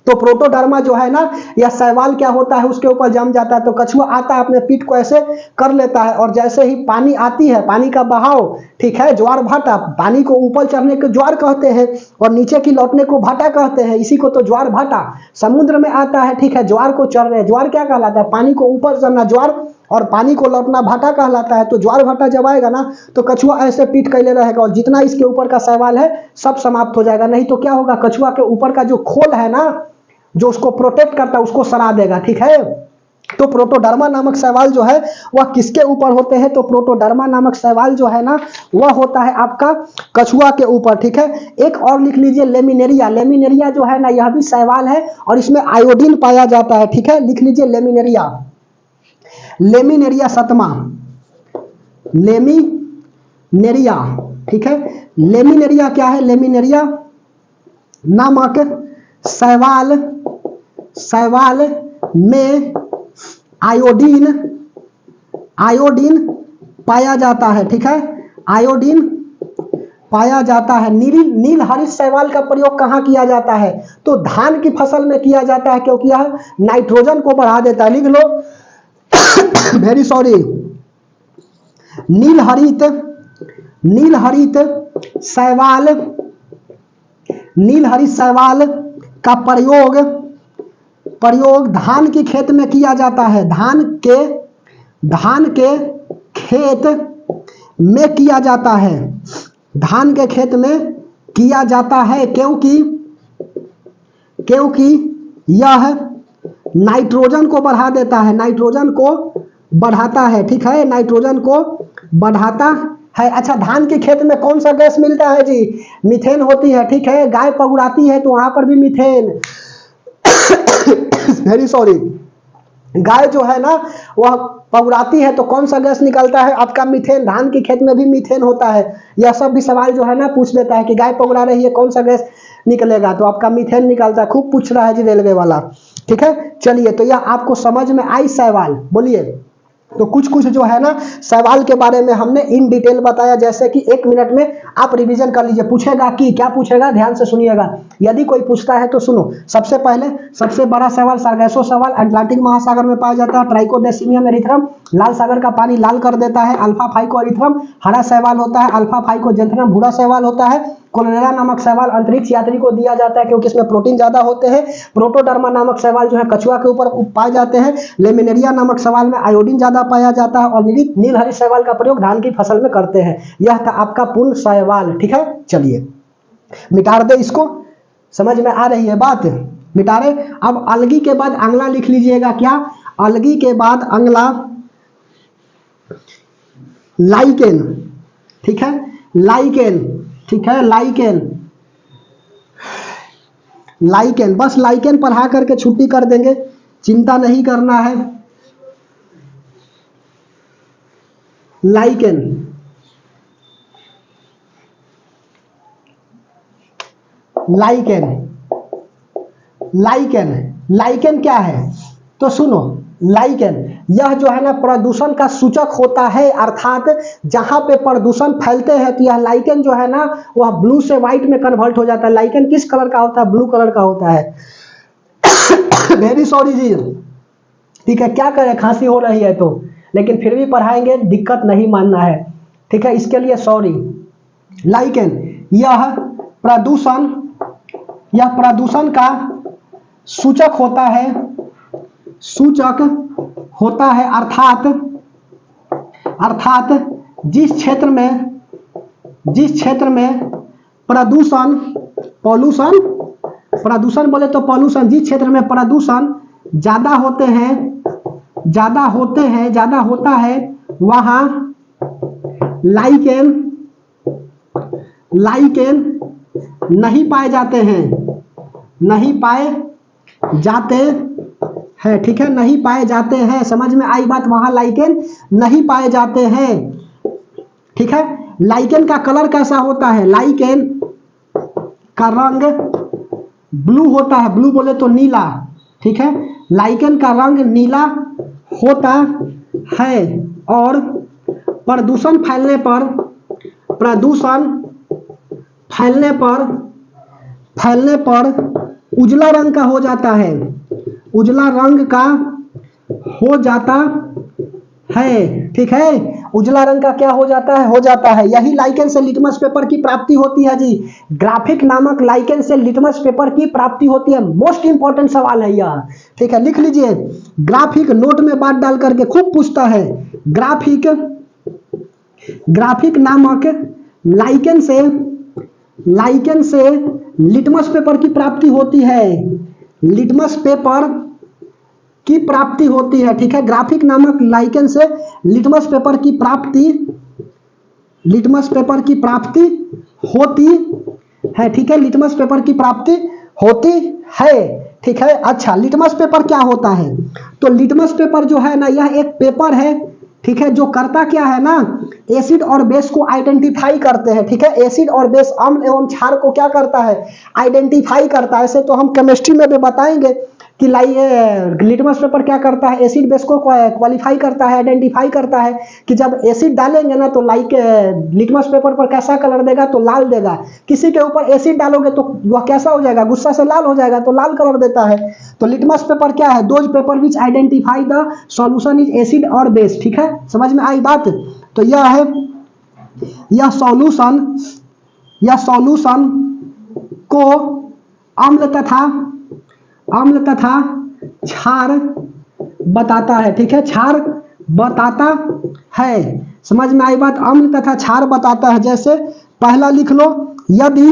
तो प्रोटोडर्मा जो है ना यह शैवाल क्या होता है उसके ऊपर जम जाता है। तो कछुआ आता है, अपने पीठ को ऐसे कर लेता है, और जैसे ही पानी आती है, पानी का बहाव, ठीक है, ज्वार भाटा, पानी को ऊपर चढ़ने को ज्वार कहते हैं और नीचे की लौटने को भाटा कहते हैं, इसी को तो ज्वार भाटा। समुद्र में आता है, ठीक है, ज्वार को चढ़ रहे, ज्वार क्या कहलाता है, पानी को ऊपर चढ़ना ज्वार, और पानी को लौटना भाटा कहलाता है। तो ज्वार भाटा जब आएगा ना तो कछुआ ऐसे पीठ कैले रहेगा, और जितना इसके ऊपर का शैवाल है सब समाप्त हो जाएगा। नहीं तो क्या होगा, कछुआ के ऊपर का जो खोल है ना जो उसको प्रोटेक्ट करता है उसको सड़ा देगा, ठीक है। तो प्रोटोडर्मा नामक शैवाल जो है वह किसके ऊपर होते हैं, तो प्रोटोडर्मा नामक शैवाल जो है ना वह होता है आपका कछुआ के ऊपर, ठीक है। एक और लिख लीजिए लेमिनेरिया, लेमिनेरिया जो है ना यह भी शैवाल है और इसमें आयोडीन पाया जाता है, ठीक है। लिख लीजिए लेमिनेरिया, लेमिनेरिया सतमा, लेमिनेरिया, ठीक है। लेमिनेरिया क्या है, लेमिनेरिया नामक शैवाल, शैवाल में आयोडीन, आयोडीन पाया जाता है, ठीक है। आयोडीन पाया जाता है। नील हरित शैवाल का प्रयोग कहाँ किया जाता है, तो धान की फसल में किया जाता है, क्योंकि यह नाइट्रोजन को बढ़ा देता है। लिख लो वेरी सॉरी, नील हरित, नील हरित शैवाल, नील हरित शैवाल का प्रयोग धान के खेत में किया जाता है, धान के खेत में किया जाता है, धान के खेत में किया जाता है, क्योंकि यह नाइट्रोजन को बढ़ा देता है, नाइट्रोजन को बढ़ाता है, ठीक है, नाइट्रोजन को बढ़ाता है। अच्छा, धान के खेत में कौन सा गैस मिलता है जी, मीथेन होती है, ठीक है। गाय पगुराती है तो वहां पर भी मीथेन वेरी सॉरी, गाय जो है ना वह पगुराती है तो कौन सा गैस निकलता है आपका, मीथेन। धान के खेत में भी मीथेन होता है। यह सब भी सवाल जो है ना पूछ लेता है कि गाय पगुरा रही है कौन सा गैस निकलेगा, तो आपका मीथेन निकलता है। खूब पूछ रहा है जी रेलवे वाला, ठीक है। चलिए, तो यह आपको समझ में आई शैवाल, बोलिए। तो कुछ कुछ जो है ना शैवाल के बारे में हमने इन डिटेल बताया, जैसे कि 1 मिनट में आप रिवीजन कर लीजिए। पूछेगा कि क्या पूछेगा, ध्यान से सुनिएगा। यदि कोई पूछता है तो सुनो, सबसे पहले सबसे बड़ा शैवाल सारगैसो शैवाल अटलांटिक महासागर में पाया जाता है। ट्राइकोडेसिमियम एरिथ्रम, लाल सागर का पानी लाल कर देता है। अल्फा फाइको एरिथ्रम हरा शैवाल होता है। अल्फा फाइको जेंथरम भूरा शैवाल होता है। कोलेरा नामक शैवाल अंतरिक्ष यात्री को दिया जाता है क्योंकि इसमें प्रोटीन ज्यादा होते हैं। प्रोटोडर्मा नामक शैवाल जो है कछुआ के ऊपर पाए जाते हैं। लेमिनेरिया नामक शैवाल में आयोडीन ज्यादा पाया जाता है। और नील हरित शैवाल का प्रयोग धान की फसल में करते हैं। यह था आपका पूर्ण शैवाल, ठीक है। चलिए मिटा दे इसको, समझ में आ रही है बात, मिटा रहे। अब अलगी के बाद अगला लिख लीजिएगा, क्या, अलगी के बाद अगला लाइकेन, ठीक है, लाइकेन, ठीक है, लाइकेन, लाइकेन, बस लाइकेन पढ़ा करके छुट्टी कर देंगे, चिंता नहीं करना है। लाइकेन, लाइकेन, लाइकेन, लाइकेन क्या है, तो सुनो, लाइकेन यह जो है ना प्रदूषण का सूचक होता है, अर्थात जहां पे प्रदूषण फैलते हैं तो यह लाइकेन जो है ना वह ब्लू से व्हाइट में कन्वर्ट हो जाता है। लाइकेन किस कलर का होता है, ब्लू कलर का होता है। वेरी सॉरी जी, ठीक है, क्या करें, खांसी हो रही है तो, लेकिन फिर भी पढ़ाएंगे, दिक्कत नहीं मानना है, ठीक है, इसके लिए सॉरी। लाइकेन यह प्रदूषण यह प्रदूषण का सूचक होता है, सूचक होता है। अर्थात जिस क्षेत्र में प्रदूषण बोले तो पॉल्यूशन, जिस क्षेत्र में प्रदूषण ज्यादा होता है वहां लाइकेन नहीं पाए जाते हैं, ठीक है, नहीं पाए जाते हैं। समझ में आई बात? वहां लाइकेन नहीं पाए जाते हैं, ठीक है। लाइकेन का कलर कैसा होता है? लाइकेन का रंग ब्लू होता है, ब्लू बोले तो नीला, ठीक है। लाइकेन का रंग नीला होता है और प्रदूषण फैलने पर उजला रंग का हो जाता है, उजला रंग का हो जाता है, ठीक है। उजला रंग का क्या हो जाता है, यही लाइकेन से लिटमस पेपर की प्राप्ति होती है जी। ग्राफिक नामक लाइकेन से लिटमस पेपर की प्राप्ति होती है। मोस्ट इंपॉर्टेंट सवाल है यह, ठीक है, लिख लीजिए। ग्राफिक नोट में बात डाल करके खूब पूछता है। ग्राफिक नामक लाइकेन से लिटमस पेपर की प्राप्ति होती है, लिटमस पेपर की प्राप्ति होती है, ठीक है। ग्राफिक नामक लाइकेन से लिटमस पेपर की प्राप्ति होती है, ठीक है। लिटमस पेपर की प्राप्ति होती है, ठीक है। अच्छा, लिटमस पेपर क्या होता है? तो लिटमस पेपर जो है ना, यह एक पेपर है, ठीक है, जो करता क्या है ना, एसिड और बेस को आइडेंटिफाई करते हैं, ठीक है। एसिड और बेस, अम्ल एवं क्षार को क्या करता है? आइडेंटिफाई करता है। ऐसे तो हम केमिस्ट्री में भी बताएंगे कि लिटमस पेपर क्या करता है? एसिड बेस को क्वालिफाई करता है, आइडेंटिफाई करता है कि जब एसिड डालेंगे ना तो लिटमस पेपर पर कैसा कलर देगा? तो लाल देगा। किसी के ऊपर एसिड डालोगे तो वह कैसा हो जाएगा? गुस्सा से लाल हो जाएगा, तो लाल कलर देता है। तो लिटमस पेपर क्या है? Those paper which identify the solution is acid और बेस, ठीक है। समझ में आई बात? तो यह है, यह सॉल्यूशन को अम्ल तथा क्षार बताता है, ठीक है, क्षार बताता है। समझ में आई बात? अम्ल तथा क्षार बताता है। जैसे पहला लिख लो, यदि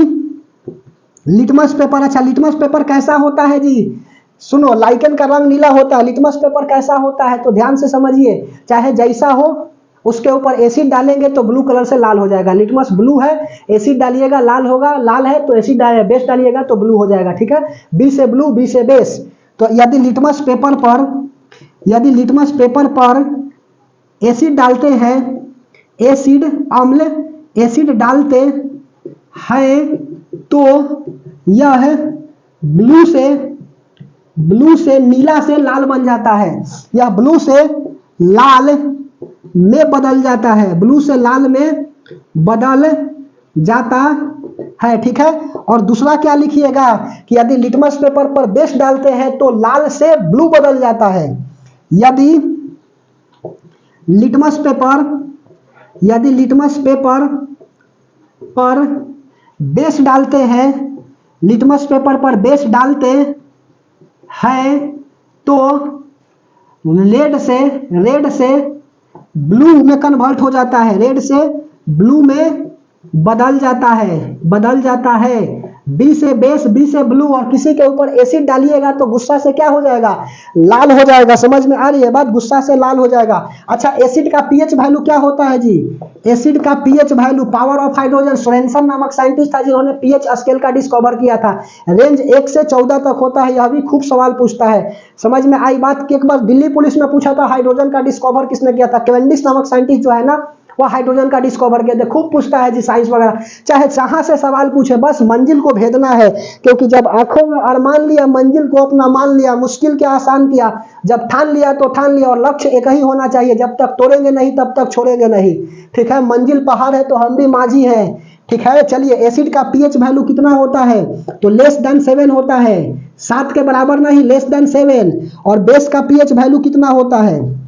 लिटमस पेपर, अच्छा लिटमस पेपर कैसा होता है जी? सुनो, लाइकेन का रंग नीला होता है, लिटमस पेपर कैसा होता है? तो ध्यान से समझिए, चाहे जैसा हो, उसके ऊपर एसिड डालेंगे तो ब्लू कलर से लाल हो जाएगा। लिटमस ब्लू है, एसिड डालिएगा लाल होगा, लाल है तो एसिड बेस डालिएगा तो ब्लू हो जाएगा, ठीक है। बी से ब्लू, बी से बेस। तो यदि लिटमस पेपर पर एसिड डालते हैं, एसिड अम्ल एसिड डालते हैं तो यह ब्लू से नीला से लाल बन जाता है, या ब्लू से लाल में बदल जाता है, ब्लू से लाल में बदल जाता है, ठीक है। और दूसरा क्या लिखिएगा कि यदि लिटमस पेपर पर बेस डालते हैं तो लाल से ब्लू बदल जाता है। यदि लिटमस पेपर पर बेस डालते हैं, लिटमस पेपर पर बेस डालते हैं तो रेड से ब्लू में कन्वर्ट हो जाता है, रेड से ब्लू में बदल जाता है। बी से बेस, बी से ब्लू, और किसी के ऊपर एसिड डालिएगा तो गुस्सा से क्या हो जाएगा? लाल हो जाएगा। समझ में आ रही है बात? गुस्सा से लाल हो जाएगा। अच्छा, एसिड का पीएच वैल्यू क्या होता है जी? एसिड का pH value, power of hydrogen, Sorensen नामक साइंटिस्ट था जिन्होंने पीएच स्केल का डिस्कवर किया था। रेंज 1 से 14 तक होता है। यह भी खूब सवाल पूछता है। समझ में आई बात? कि एक बार दिल्ली पुलिस में पूछा था हाइड्रोजन का डिस्कवर किसने किया था? कैवेंडिश नामक साइंटिस्ट जो है ना, वह हाइड्रोजन का डिस्कवर किया था। खूब पूछता है जी साइंस वगैरह, चाहे जहां से सवाल पूछे, बस मंजिल को भेदना है। क्योंकि जब आंखों में अरमान लिया, मंजिल को अपना मान लिया, मुश्किल क्या आसान किया, जब ठान लिया तो ठान लिया, और लक्ष्य एक ही होना चाहिए। जब तक तोड़ेंगे नहीं तब तक छोड़ेंगे नहीं, ठीक है। मंजिल पहाड़ है तो हम भी माझी हैं, ठीक है। चलिए, एसिड का पीएच वैल्यू कितना होता है? तो लेस देन 7 होता है, 7 के बराबर नहीं, लेस देन 7। और बेस का पीएच वैल्यू कितना होता है?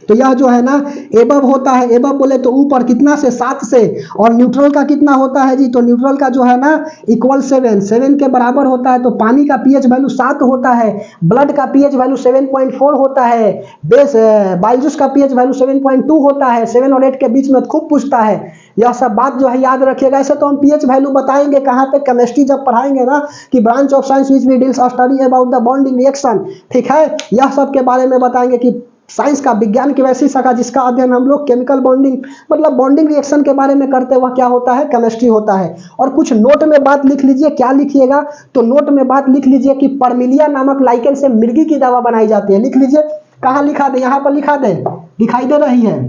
तो यह जो है ना एबव होता है, एबव बोले तो ऊपर कितना से 7 से, और न्यूट्रल का कितना होता है जी, तो न्यूट्रल का जो है ना इक्वल 7 के बराबर होता है। तो पानी का पीएच वैल्यू 7 होता है, ब्लड का पीएच वैल्यू 7.4 होता है, बेस बाइजूस का पीएच वैल्यू 7.2 होता है। 7 और 8 के बीच में खूब पूछता है, यह सब बात जो है याद रखिएगा। ऐसे तो हम पीएच वैल्यू बताएंगे कहाँ पे, केमिस्ट्री जब पढ़ाएंगे ना कि branch of science which we deals study about the bonding reaction, ठीक है, यह सब के बारे में बताएंगे कि साइंस का, विज्ञान की वैसी शाखा जिसका अध्ययन हम लोग केमिकल बॉन्डिंग मतलब बॉन्डिंग रिएक्शन के बारे में करते हैं, वह क्या होता है, केमिस्ट्री होता है। और कुछ नोट में बात लिख लीजिए, क्या लिखिएगा, तो नोट में बात लिख लीजिए कि परमिलिया नामक लाइकेन से मिर्गी की दवा बनाई जाती है। लिख लीजिए, कहाँ लिखा दे, यहाँ पर लिखा दे, दिखाई दे रही है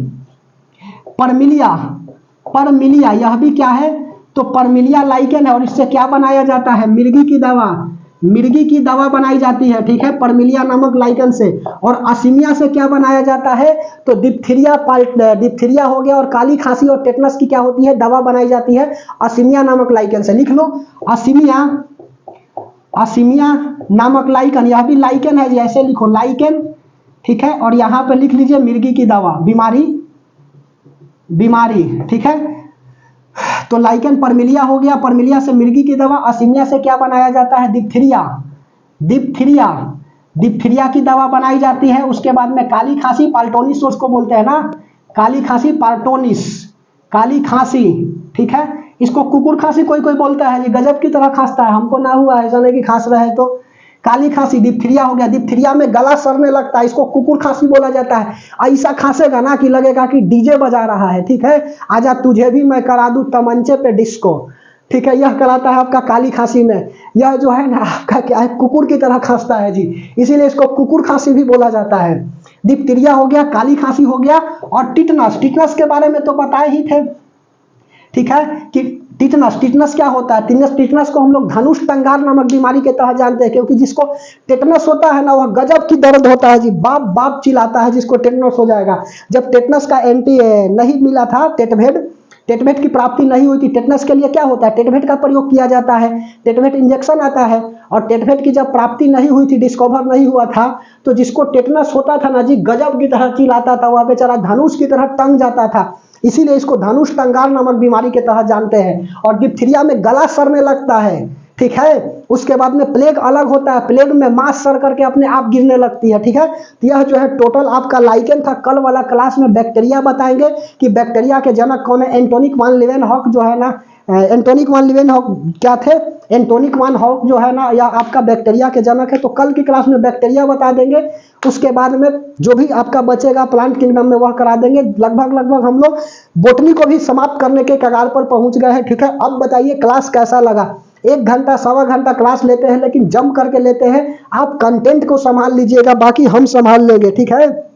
परमिलिया, परमिलिया यह भी क्या है, तो परमिलिया लाइकेन है, और इससे क्या बनाया जाता है, मिर्गी की दवा, मिर्गी की दवा बनाई जाती है, ठीक है, परमिलिया नामक लाइकेन से। और असीमिया से क्या बनाया जाता है, तो डिप्थीरिया हो गया, और काली खांसी और टेटनस की क्या होती है, दवा बनाई जाती है असीमिया नामक लाइकेन से। लिख लो असीमिया, असीमिया नामक लाइकेन, यह भी लाइकेन है जी, ऐसे लिखो लाइकेन, ठीक है, और यहां पे लिख लीजिए मिर्गी की दवा, बीमारी, बीमारी, ठीक है। तो लाइकेन परमिलिया हो गया, परमिलिया से मिर्गी की दवा, असीमिया से क्या बनाया जाता है, डिप्थीरिया, डिप्थीरिया, डिप्थीरिया की दवा बनाई जाती है। उसके बाद में काली खांसी, पाल्टोनिस उसको बोलते हैं ना, काली खांसी, पाल्टोनिस, काली खांसी, ठीक है। इसको कुकुर खांसी कोई कोई बोलता है, ये गजब की तरह खांसता है, हमको ना हुआ ऐसा नहीं कि खांस रहे तो। काली खांसी, डिप्थीरिया हो गया, डिप्थीरिया में गला सड़ने लगता है, इसको कुकुर खांसी बोला जाता है। ऐसा खांसेगा ना कि लगेगा कि डीजे बजा रहा है, ठीक है, आजा तुझे भी मैं करा दूं तमंचे पे डिस्को, ठीक है, यह कराता है आपका काली खांसी में। यह जो है ना आपका क्या है, कुकुर की तरह खांसता है जी, इसीलिए इसको कुकुर खांसी भी बोला जाता है। डिप्थीरिया हो गया, काली खांसी हो गया, और टिटनस, टिटनस के बारे में तो बताए ही थे, ठीक है, कि टिटनस, टिटनस क्या होता है, टिटनस, टिटनस को हम लोग धनुष टंगार नामक बीमारी के तहत जानते हैं, क्योंकि जिसको टेटनस होता है ना वह गजब की दर्द होता है जी, बाप बाप चिल्लाता है जिसको टेटनस हो जाएगा। जब टेटनस का एंटी नहीं मिला था, टेटवेड, टेटवेट की प्राप्ति नहीं हुई थी, टेटनस के लिए क्या होता है, टेटवेट का प्रयोग किया जाता है, टेटवेट इंजेक्शन आता है। और टेटवेट की जब प्राप्ति नहीं हुई थी, डिस्कवर नहीं हुआ था, तो जिसको टेटनस होता था ना जी, गजब की तरह चिल्लाता था, वह बेचारा धनुष की तरह टंग जाता था, इसीलिए इसको धनुष टंगार नामक बीमारी के तहत जानते हैं। और डिप्थीरिया में गला सड़ने लगता है, ठीक है। उसके बाद में प्लेग अलग होता है, प्लेग में मांस सड़ करके अपने आप गिरने लगती है, ठीक है। तो यह जो है टोटल आपका लाइकेन था। कल वाला क्लास में बैक्टीरिया बताएंगे कि बैक्टीरिया के जनक कौन है। एंटोनिक वान लीवेनहॉक जो है ना, एंटोनिक वान लीवेनहॉक क्या थे, एंटोनिक वान हॉक जो है ना, या आपका बैक्टीरिया के जनक है। तो कल की क्लास में बैक्टीरिया बता देंगे, उसके बाद में जो भी आपका बचेगा प्लांट किंगडम में वह करा देंगे। लगभग लगभग हम लोग बोटनी को भी समाप्त करने के कगार पर पहुंच गए हैं, ठीक है। अब बताइए क्लास कैसा लगा। 1 घंटा 1.25 घंटा क्लास लेते हैं, लेकिन जम करके लेते हैं। आप कंटेंट को संभाल लीजिएगा, बाकी हम संभाल लेंगे, ठीक है।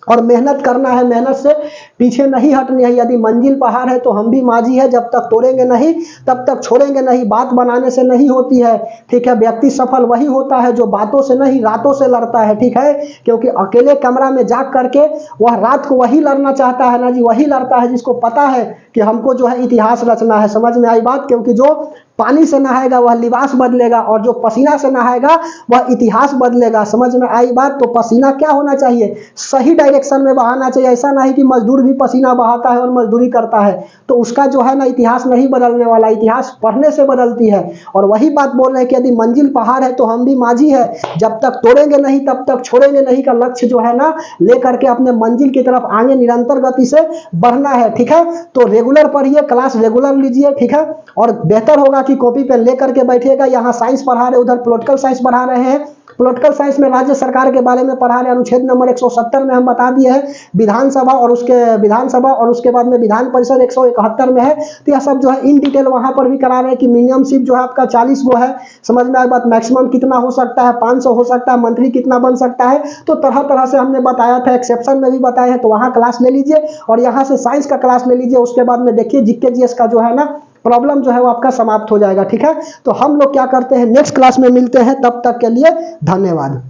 और मेहनत करना है, मेहनत से पीछे नहीं हटनी है। यदि मंजिल पहाड़ है तो हम भी माझी है, जब तक तोड़ेंगे नहीं तब तक छोड़ेंगे नहीं। बात बनाने से नहीं होती है, ठीक है। व्यक्ति सफल वही होता है जो बातों से नहीं रातों से लड़ता है, ठीक है। क्योंकि अकेले कमरा में जाग करके वह रात को वही लड़ना चाहता है ना जी, वही लड़ता है जिसको पता है कि हमको जो है इतिहास रचना है। समझ में आई बात। क्योंकि जो पानी से नहाएगा वह लिबास बदलेगा, और जो पसीना से नहाएगा वह इतिहास बदलेगा। समझ में आई बात। तो पसीना क्या होना चाहिए, सही डायरेक्शन में बहाना चाहिए। ऐसा नहीं कि मजदूर भी पसीना बहाता है और मजदूरी करता है तो उसका जो है ना इतिहास नहीं बदलने वाला, इतिहास पढ़ने से बदलती है। और वही बात बोल रहे हैं कि यदि मंजिल पहाड़ है तो हम भी माझी है, जब तक तोड़ेंगे नहीं तब तक छोड़ेंगे नहीं का लक्ष्य जो है ना लेकर के अपने मंजिल की तरफ आगे निरंतर गति से बढ़ना है, ठीक है। तो रेगुलर पढ़िए, क्लास रेगुलर लीजिए, ठीक है। और बेहतर होगा कि कॉपी पेन लेकर के बैठिएगा। यहाँ साइंस पढ़ा रहे, उधर पॉलिटिकल साइंस पढ़ा रहे हैं। पॉलिटिकल साइंस में राज्य सरकार के बारे में पढ़ा रहे हैं। अनुच्छेद नंबर 170 में हम बता दिए हैं। विधानसभा और उसके बाद में विधान परिषद 171 में है। तो यह सब जो है इन डिटेल वहां पर भी करा रहे हैं कि मिनिमम सीट जो है आपका 40 वो है। समझ में आई बात। मैक्सिमम कितना हो सकता है, 500 हो सकता है। मंत्री कितना बन सकता है, तो तरह तरह से हमने बताया था। एक्सेप्शन में भी बताए हैं, तो वहां क्लास ले लीजिए और यहाँ से साइंस का क्लास ले लीजिए। उसके बाद में देखिए जीके जीएस का जो है ना प्रॉब्लम जो है वो आपका समाप्त हो जाएगा, ठीक है। तो हम लोग क्या करते हैं, नेक्स्ट क्लास में मिलते हैं। तब तक के लिए धन्यवाद।